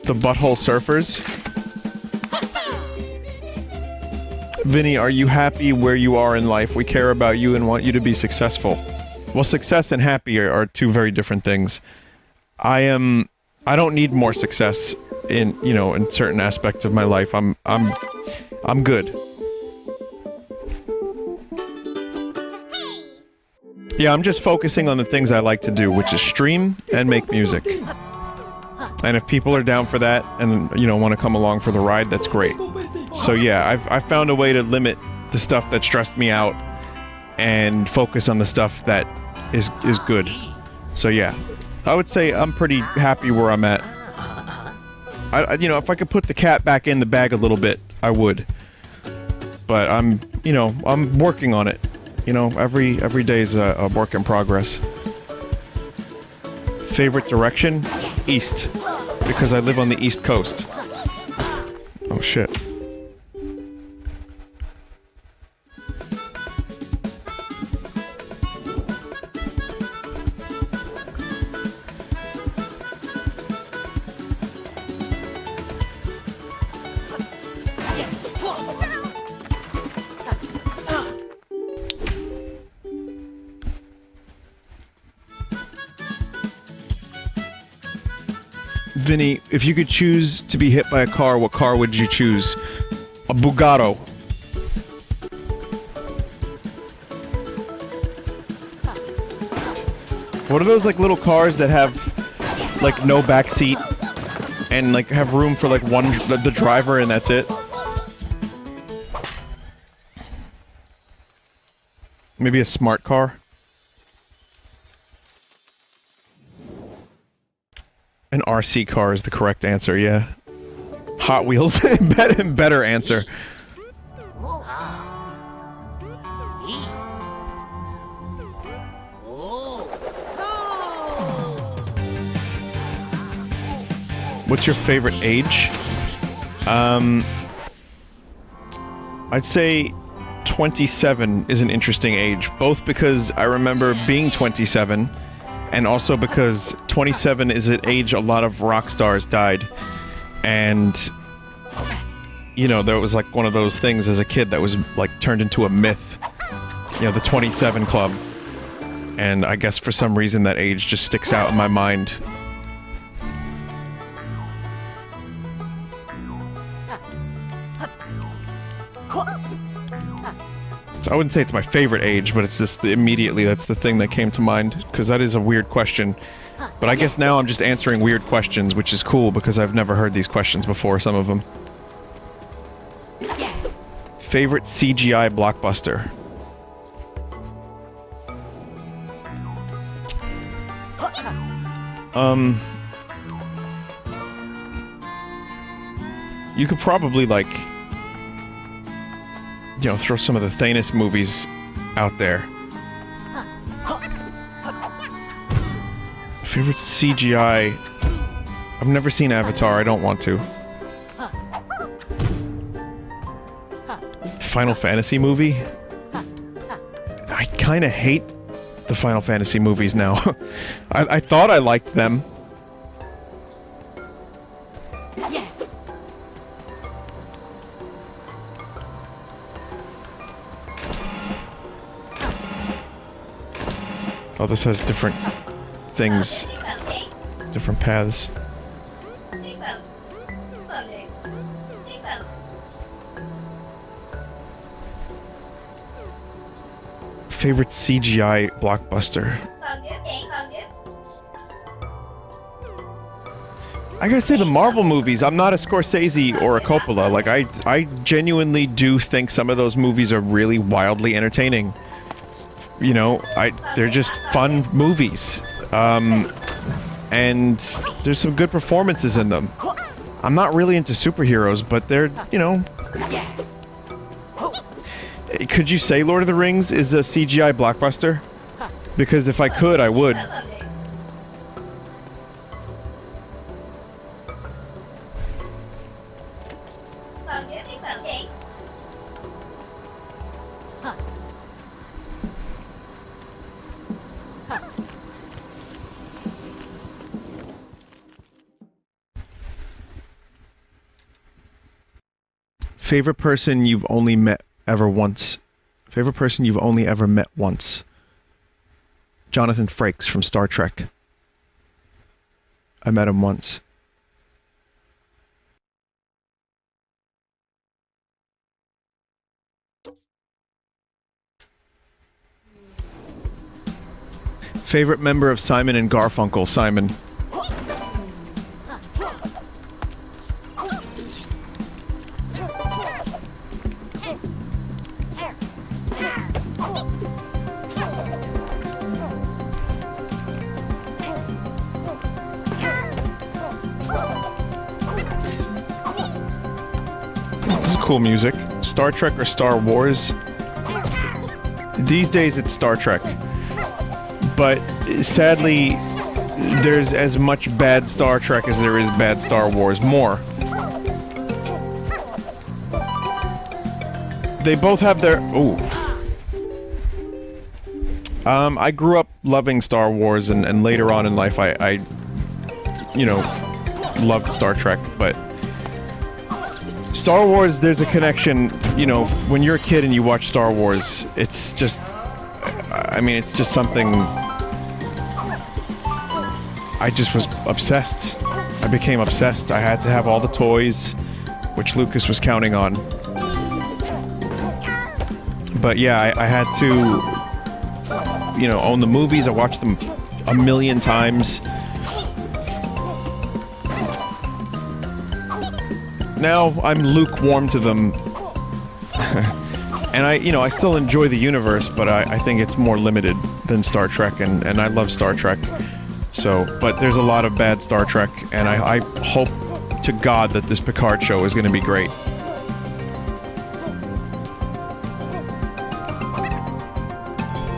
The Butthole Surfers? Vinny, are you happy where you are in life? We care about you and want you to be successful. Well, success and happy are two very different things. I don't need more success in, you know, in certain aspects of my life. I'm good. Yeah, I'm just focusing on the things I like to do, which is stream and make music. And if people are down for that and, you know, want to come along for the ride, that's great. So yeah, I've found a way to limit the stuff that stressed me out and focus on the stuff that is good. So yeah, I would say I'm pretty happy where I'm at. You know, if I could put the cat back in the bag a little bit, I would. But I'm working on it. You know, every day is a work in progress. Favorite direction? East. Because I live on the East Coast. Oh shit. Vinny, if you could choose to be hit by a car, what car would you choose? A Bugatti. What are those like little cars that have like no back seat and like have room for like the driver and that's it? Maybe a smart car? An RC car is the correct answer, yeah. Hot Wheels, better answer. What's your favorite age? I'd say 27 is an interesting age, both because I remember being 27 and also because 27 is an age a lot of rock stars died. And, you know, there was like one of those things as a kid that was like turned into a myth. You know, the 27 Club. And I guess for some reason that age just sticks out in my mind. So I wouldn't say it's my favorite age, but it's just immediately that's the thing that came to mind, because that is a weird question. But I guess now I'm just answering weird questions, which is cool because I've never heard these questions before, some of them. Favorite CGI blockbuster? You could probably, like, you know, throw some of the Thanos movies out there. Favorite CGI? I've never seen Avatar, I don't want to. Final Fantasy movie? I kinda hate the Final Fantasy movies now. I thought I liked them. Oh, this has different things, different paths. Favorite CGI blockbuster? I gotta say the Marvel movies. I'm not a Scorsese or a Coppola. Like, I genuinely do think some of those movies are really wildly entertaining. You know, they're just fun movies. And there's some good performances in them. I'm not really into superheroes, but they're, you know... Could you say Lord of the Rings is a CGI blockbuster? Because if I could, I would. Favorite person you've only met ever once. Favorite person you've only ever met once. Jonathan Frakes from Star Trek. I met him once. Favorite member of Simon and Garfunkel, Simon. Cool music. Star Trek or Star Wars? These days it's Star Trek. But sadly, there's as much bad Star Trek as there is bad Star Wars. More. They both have their... Ooh. I grew up loving Star Wars, and later on in life I you know, loved Star Trek, but Star Wars, there's a connection, you know, when you're a kid and you watch Star Wars, it's just, I mean, it's just something, I just was obsessed. I became obsessed. I had to have all the toys, which Lucas was counting on. But yeah, I had to, you know, own the movies. I watched them a million times. Now I'm lukewarm to them, and I still enjoy the universe, but I think it's more limited than Star Trek, and I love Star Trek. So, but there's a lot of bad Star Trek, and I hope to God that this Picard show is going to be great.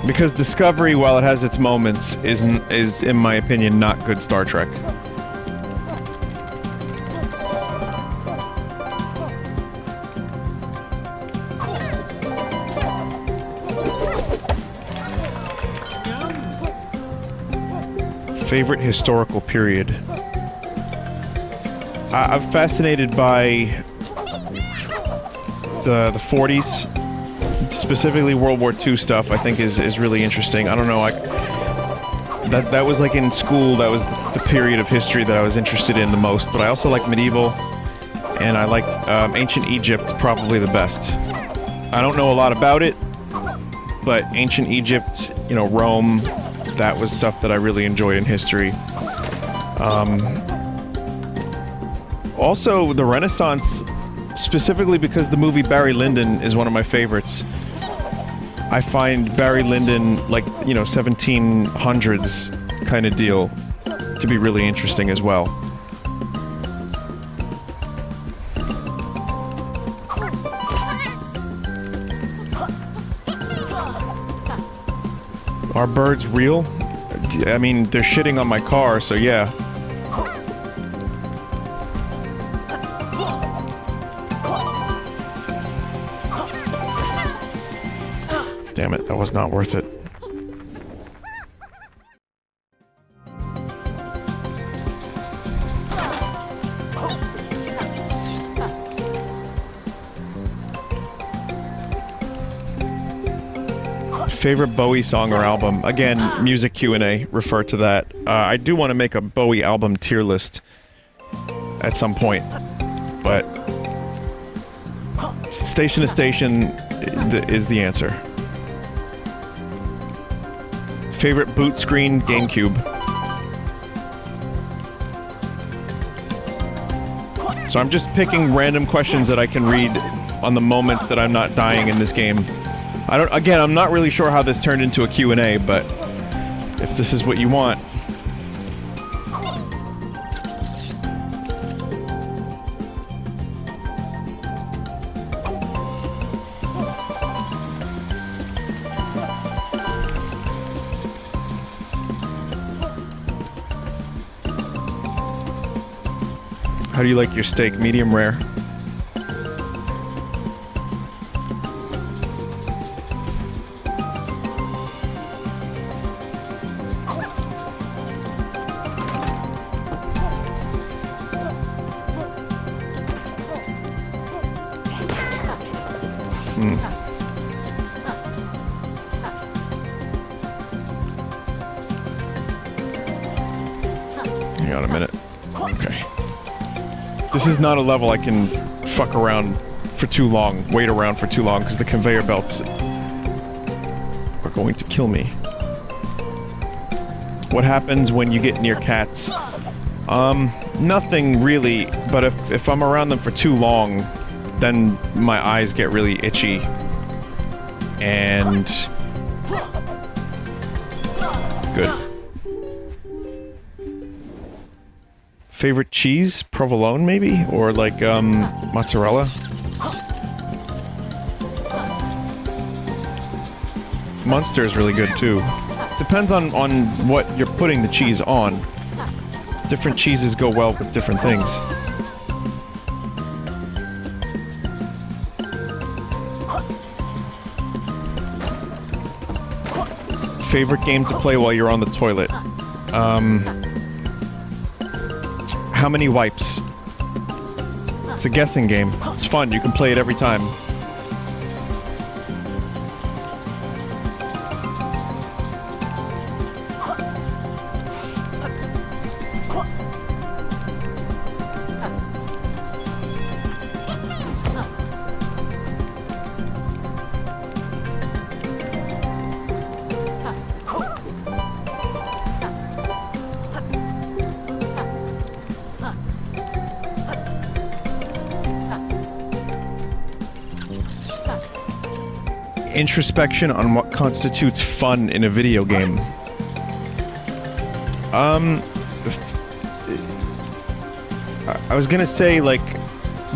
Because Discovery, while it has its moments, is in my opinion not good Star Trek. Favorite historical period? I'm fascinated by the 40s, specifically World War II stuff. I think is really interesting. I don't know, that was like in school. That was the period of history that I was interested in the most. But I also like medieval, and I like ancient Egypt. Probably the best. I don't know a lot about it, but ancient Egypt, you know, Rome. That was stuff that I really enjoyed in history. Also, the Renaissance, specifically because the movie Barry Lyndon is one of my favorites. I find Barry Lyndon, like, you know, 1700s kind of deal, to be really interesting as well. Are birds real? I mean, they're shitting on my car, so yeah. Damn it, that was not worth it. Favorite Bowie song or album? Again, music Q&A, refer to that. I do want to make a Bowie album tier list at some point, but Station to Station is the answer. Favorite boot screen? GameCube. So I'm just picking random questions that I can read on the moments that I'm not dying in this game. Again, I'm not really sure how this turned into a Q&A, but if this is what you want. How do you like your steak? Medium rare? Hang on a minute. Okay. This is not a level I can fuck around for too long, wait around for too long, because the conveyor belts are going to kill me. What happens when you get near cats? Nothing really, but if I'm around them for too long, then my eyes get really itchy. And... good. Favorite cheese? Provolone, maybe? Or like, mozzarella? Munster is really good, too. Depends on what you're putting the cheese on. Different cheeses go well with different things. Favorite game to play while you're on the toilet? How many wipes? It's a guessing game. It's fun, you can play it every time. Introspection on what constitutes fun in a video game. I was gonna say, like,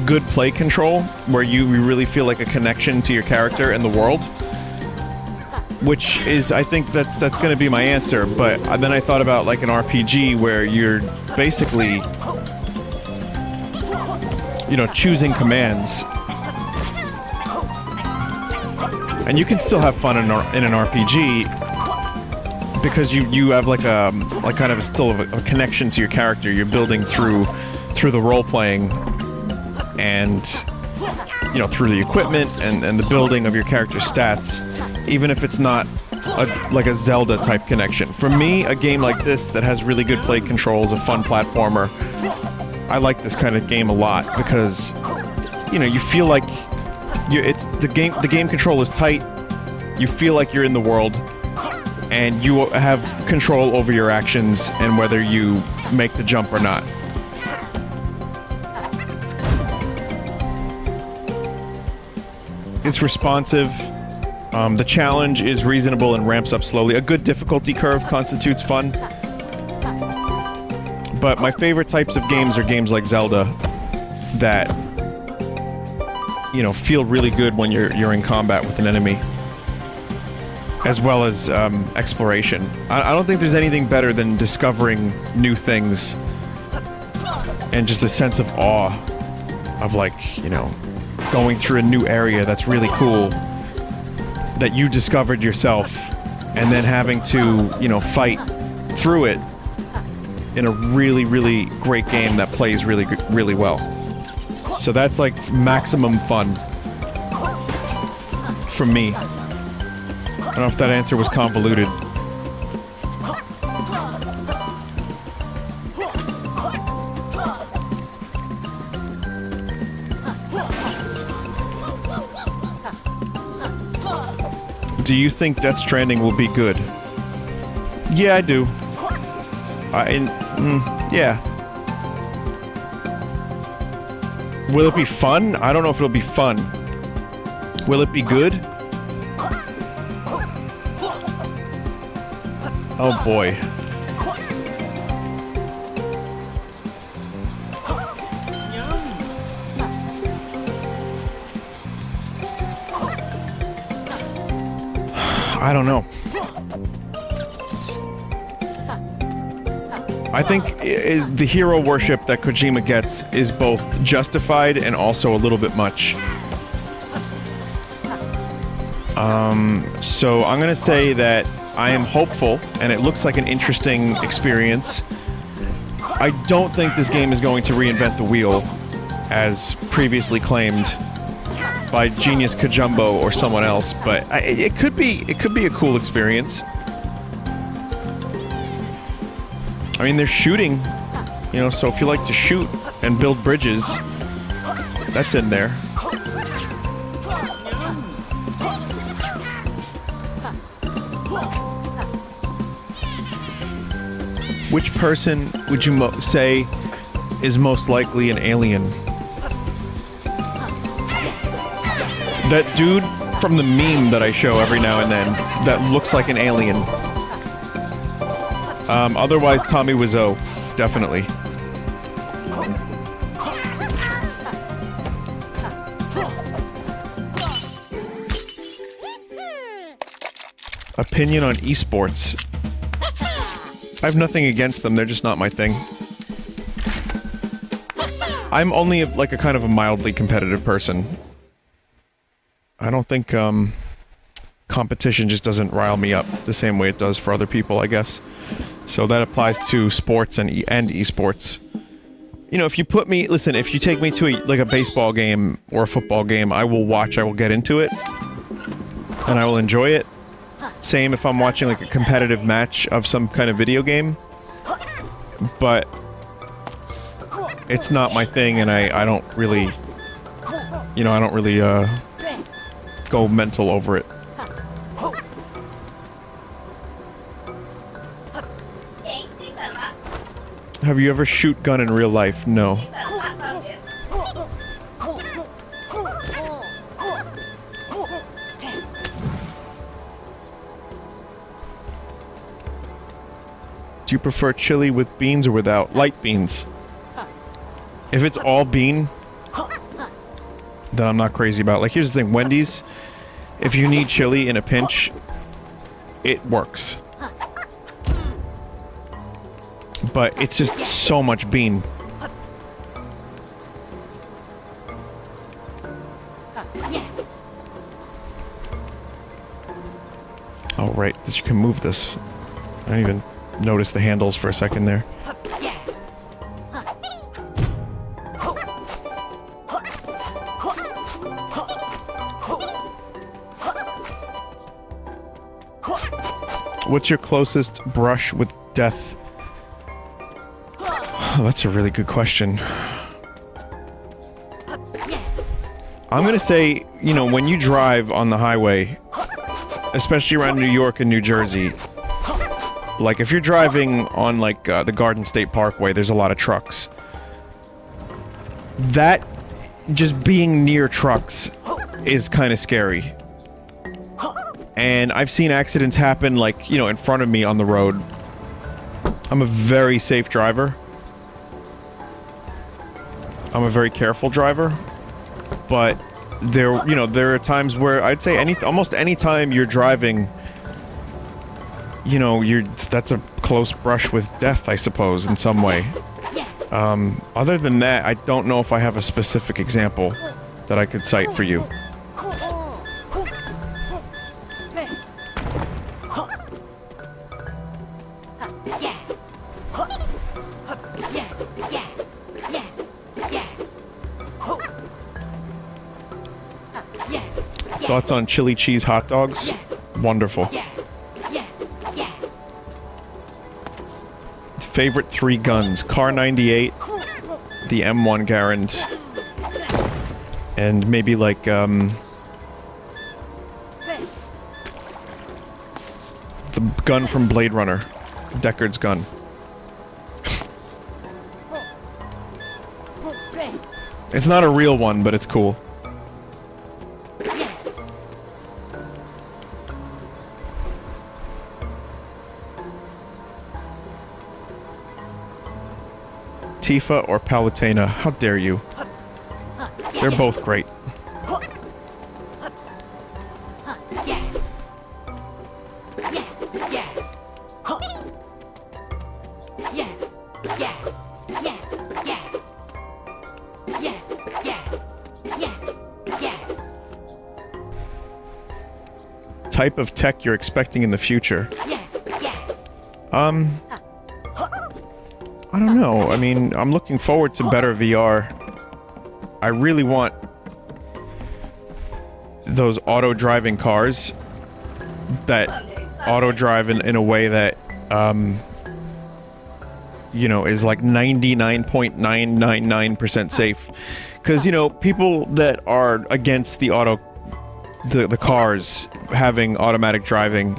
good play control, where you really feel like a connection to your character and the world. Which is, I think that's gonna be my answer, but then I thought about, like, an RPG where you're basically, you know, choosing commands. And you can still have fun in an RPG because you have like kind of a connection to your character. You're building through the role playing, and you know, through the equipment and the building of your character's stats, even if it's not like a Zelda type connection. For me, a game like this that has really good play controls, a fun platformer, I like this kind of game a lot because, you know, you feel like the game control is tight. You feel like you're in the world, and you have control over your actions and whether you make the jump or not. It's responsive. The challenge is reasonable and ramps up slowly. A good difficulty curve constitutes fun. But my favorite types of games are games like Zelda that, you know, feel really good when you're in combat with an enemy. as well as exploration. I don't think there's anything better than discovering new things and just a sense of awe of, like, you know, going through a new area that's really cool that you discovered yourself, and then having to, you know, fight through it in a really, really great game that plays really, really well. So that's like maximum fun for me. I don't know if that answer was convoluted. Do you think Death Stranding will be good? Yeah, I do. Yeah. Will it be fun? I don't know if it'll be fun. Will it be good? Oh boy. I don't know. I think the hero worship that Kojima gets is both justified and also a little bit much. So I'm gonna say that I am hopeful, and it looks like an interesting experience. I don't think this game is going to reinvent the wheel, as previously claimed by Genius Kajumbo or someone else, but it could be a cool experience. I mean, they're shooting, you know, so if you like to shoot and build bridges, that's in there. Which person would you say is most likely an alien? That dude from the meme that I show every now and then that looks like an alien. Otherwise, Tommy Wiseau, definitely. Opinion on esports. I have nothing against them, they're just not my thing. I'm only like a kind of a mildly competitive person. I don't think competition just doesn't rile me up the same way it does for other people, I guess. So that applies to sports and esports. You know, if you put me, listen, if you take me to a baseball game or a football game, I will watch, I will get into it, and I will enjoy it. Same if I'm watching like a competitive match of some kind of video game, but it's not my thing, and I don't really, you know, I don't really go mental over it. Have you ever shoot gun in real life? No. Do you prefer chili with beans or without? Light beans. If it's all bean, then I'm not crazy about it. Like, here's the thing, Wendy's, if you need chili in a pinch, it works. But it's just so much bean. Oh, right, you can move this. I didn't even notice the handles for a second there. What's your closest brush with death? Oh, that's a really good question. I'm gonna say, you know, when you drive on the highway, especially around New York and New Jersey, like if you're driving on like the Garden State Parkway, there's a lot of trucks. That, just being near trucks is kind of scary. And I've seen accidents happen, like, you know, in front of me on the road. I'm a very safe driver. I'm a very careful driver. But there, you know, there are times where I'd say almost any time you're driving you know, that's a close brush with death, I suppose, in some way. Other than that, I don't know if I have a specific example that I could cite for you. Thoughts on chili cheese hot dogs? Wonderful. Favorite 3 guns: Car 98, the M1 Garand, and maybe like the gun from Blade Runner, Deckard's gun. It's not a real one, but it's cool. Tifa or Palutena? How dare you? They're both great. Type of tech you're expecting in the future? I don't know. I mean, I'm looking forward to better VR. I really want those auto-driving cars that auto-drive in a way that, you know, is like 99.999% safe. Because, you know, people that are against the cars having automatic driving...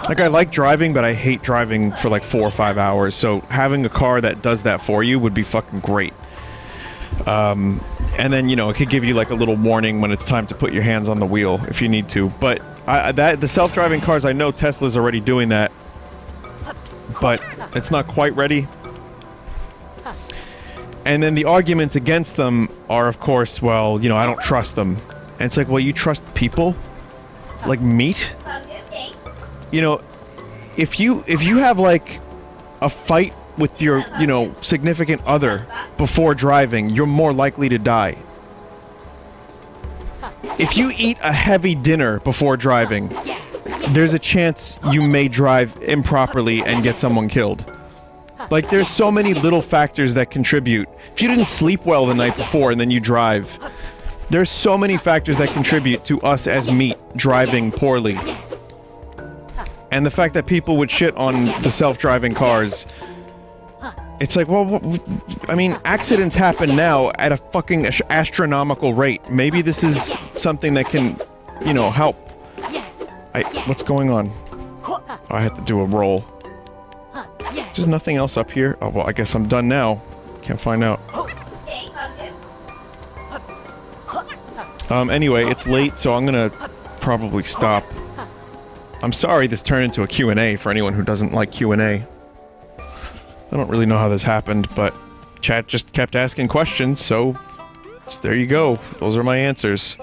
Like, I like driving, but I hate driving for like 4 or 5 hours, so having a car that does that for you would be fucking great. And then, you know, it could give you like a little warning when it's time to put your hands on the wheel if you need to. But the self-driving cars, I know Tesla's already doing that, but it's not quite ready. And then the arguments against them are, of course, well, you know, I don't trust them. And it's like, well, you trust people? Like meat? You know, if you have like a fight with your, you know, significant other before driving, you're more likely to die. If you eat a heavy dinner before driving, there's a chance you may drive improperly and get someone killed. Like, there's so many little factors that contribute. If you didn't sleep well the night before and then you drive, there's so many factors that contribute to us as meat driving poorly. And the fact that people would shit on the self-driving cars, it's like, well, I mean, accidents happen now at a fucking astronomical rate. Maybe this is something that can, you know, help. What's going on? Oh, I had to do a roll. There's nothing else up here. Oh, well, I guess I'm done now. Can't find out. Anyway, it's late, so I'm gonna probably stop. I'm sorry this turned into a Q&A for anyone who doesn't like Q&A. I don't really know how this happened, but chat just kept asking questions, so there you go. Those are my answers.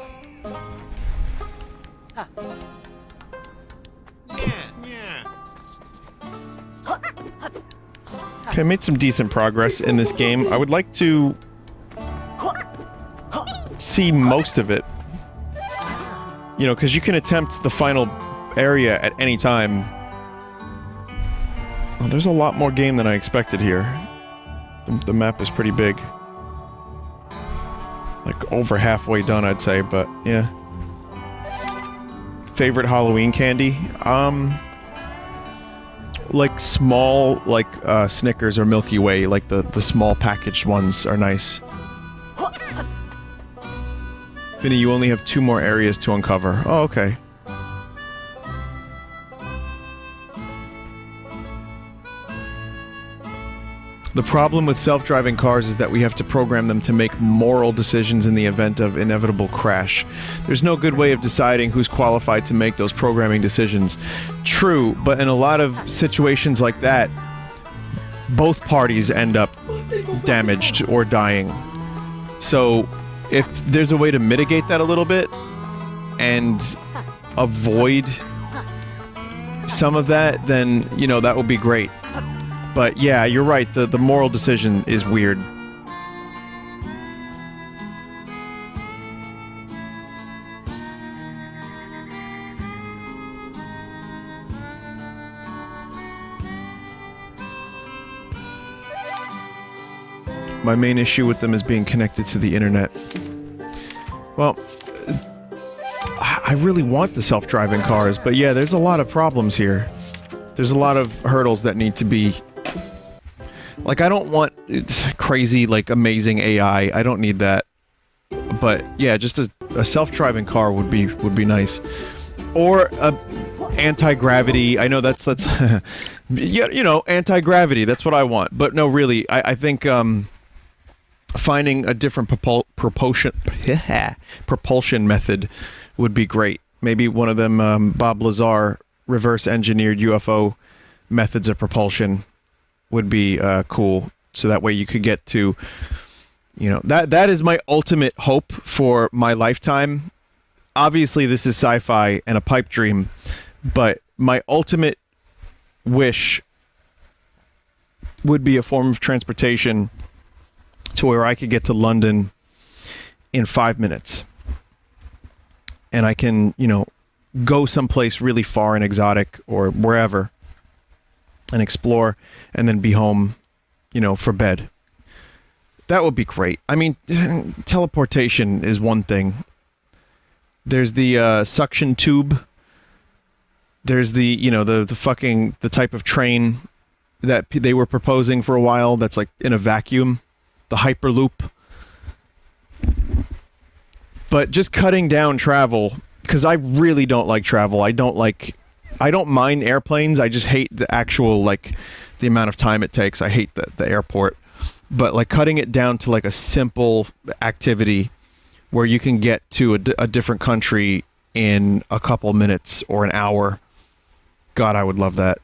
Okay, I made some decent progress in this game. I would like to see most of it. You know, because you can attempt the final area at any time. Oh, there's a lot more game than I expected here. The map is pretty big. Like, over halfway done, I'd say, but yeah. Favorite Halloween candy? Like small, like, Snickers or Milky Way, like the small packaged ones are nice. Vinny, you only have 2 more areas to uncover. Oh, okay. The problem with self-driving cars is that we have to program them to make moral decisions in the event of inevitable crash. There's no good way of deciding who's qualified to make those programming decisions. True, but in a lot of situations like that, both parties end up damaged or dying. So, if there's a way to mitigate that a little bit and avoid some of that, then, you know, that would be great. But yeah, you're right, the moral decision is weird. My main issue with them is being connected to the internet. Well, I really want the self-driving cars, but yeah, there's a lot of problems here. There's a lot of hurdles that need to be... Like, I don't want crazy, like, amazing AI. I don't need that. But yeah, just a self-driving car would be nice. Or a anti-gravity. I know that's yeah, you know, anti-gravity. That's what I want. But no, really, I think finding a different propulsion method would be great. Maybe one of them Bob Lazar reverse engineered UFO methods of propulsion would be cool. So that way you could get to, you know, that is my ultimate hope for my lifetime. Obviously this is sci-fi and a pipe dream, but my ultimate wish would be a form of transportation to where I could get to London in 5 minutes. And I can, you know, go someplace really far and exotic or wherever and explore and then be home, you know, for bed. That would be great. I mean, teleportation is one thing. There's the suction tube. There's the, you know, the type of train that they were proposing for a while that's like in a vacuum. The Hyperloop. But just cutting down travel, because I really don't like travel. I don't mind airplanes. I just hate the actual, like, the amount of time it takes. I hate the airport. But like cutting it down to like a simple activity where you can get to a different country in a couple minutes or an hour. God, I would love that.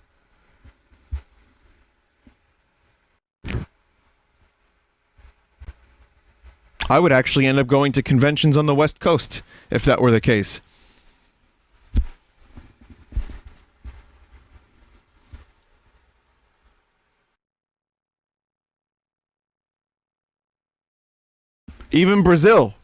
I would actually end up going to conventions on the West Coast if that were the case. Even Brazil.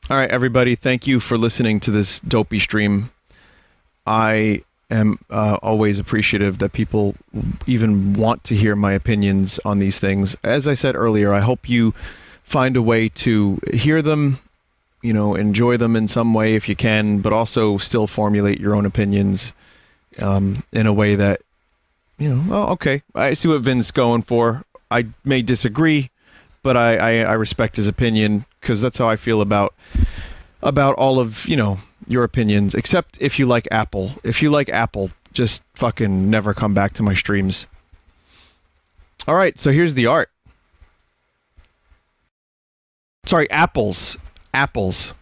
All right, everybody, thank you for listening to this dopey stream. I am always appreciative that people even want to hear my opinions on these things. As I said earlier, I hope you find a way to hear them, you know, enjoy them in some way if you can, but also still formulate your own opinions in a way that, you know, oh, okay, I see what Vin's going for. I may disagree, but I respect his opinion, because that's how I feel about all of, you know, your opinions, except if you like Apple. If you like Apple, just fucking never come back to my streams. All right, so here's the art. Sorry, apples. Apples.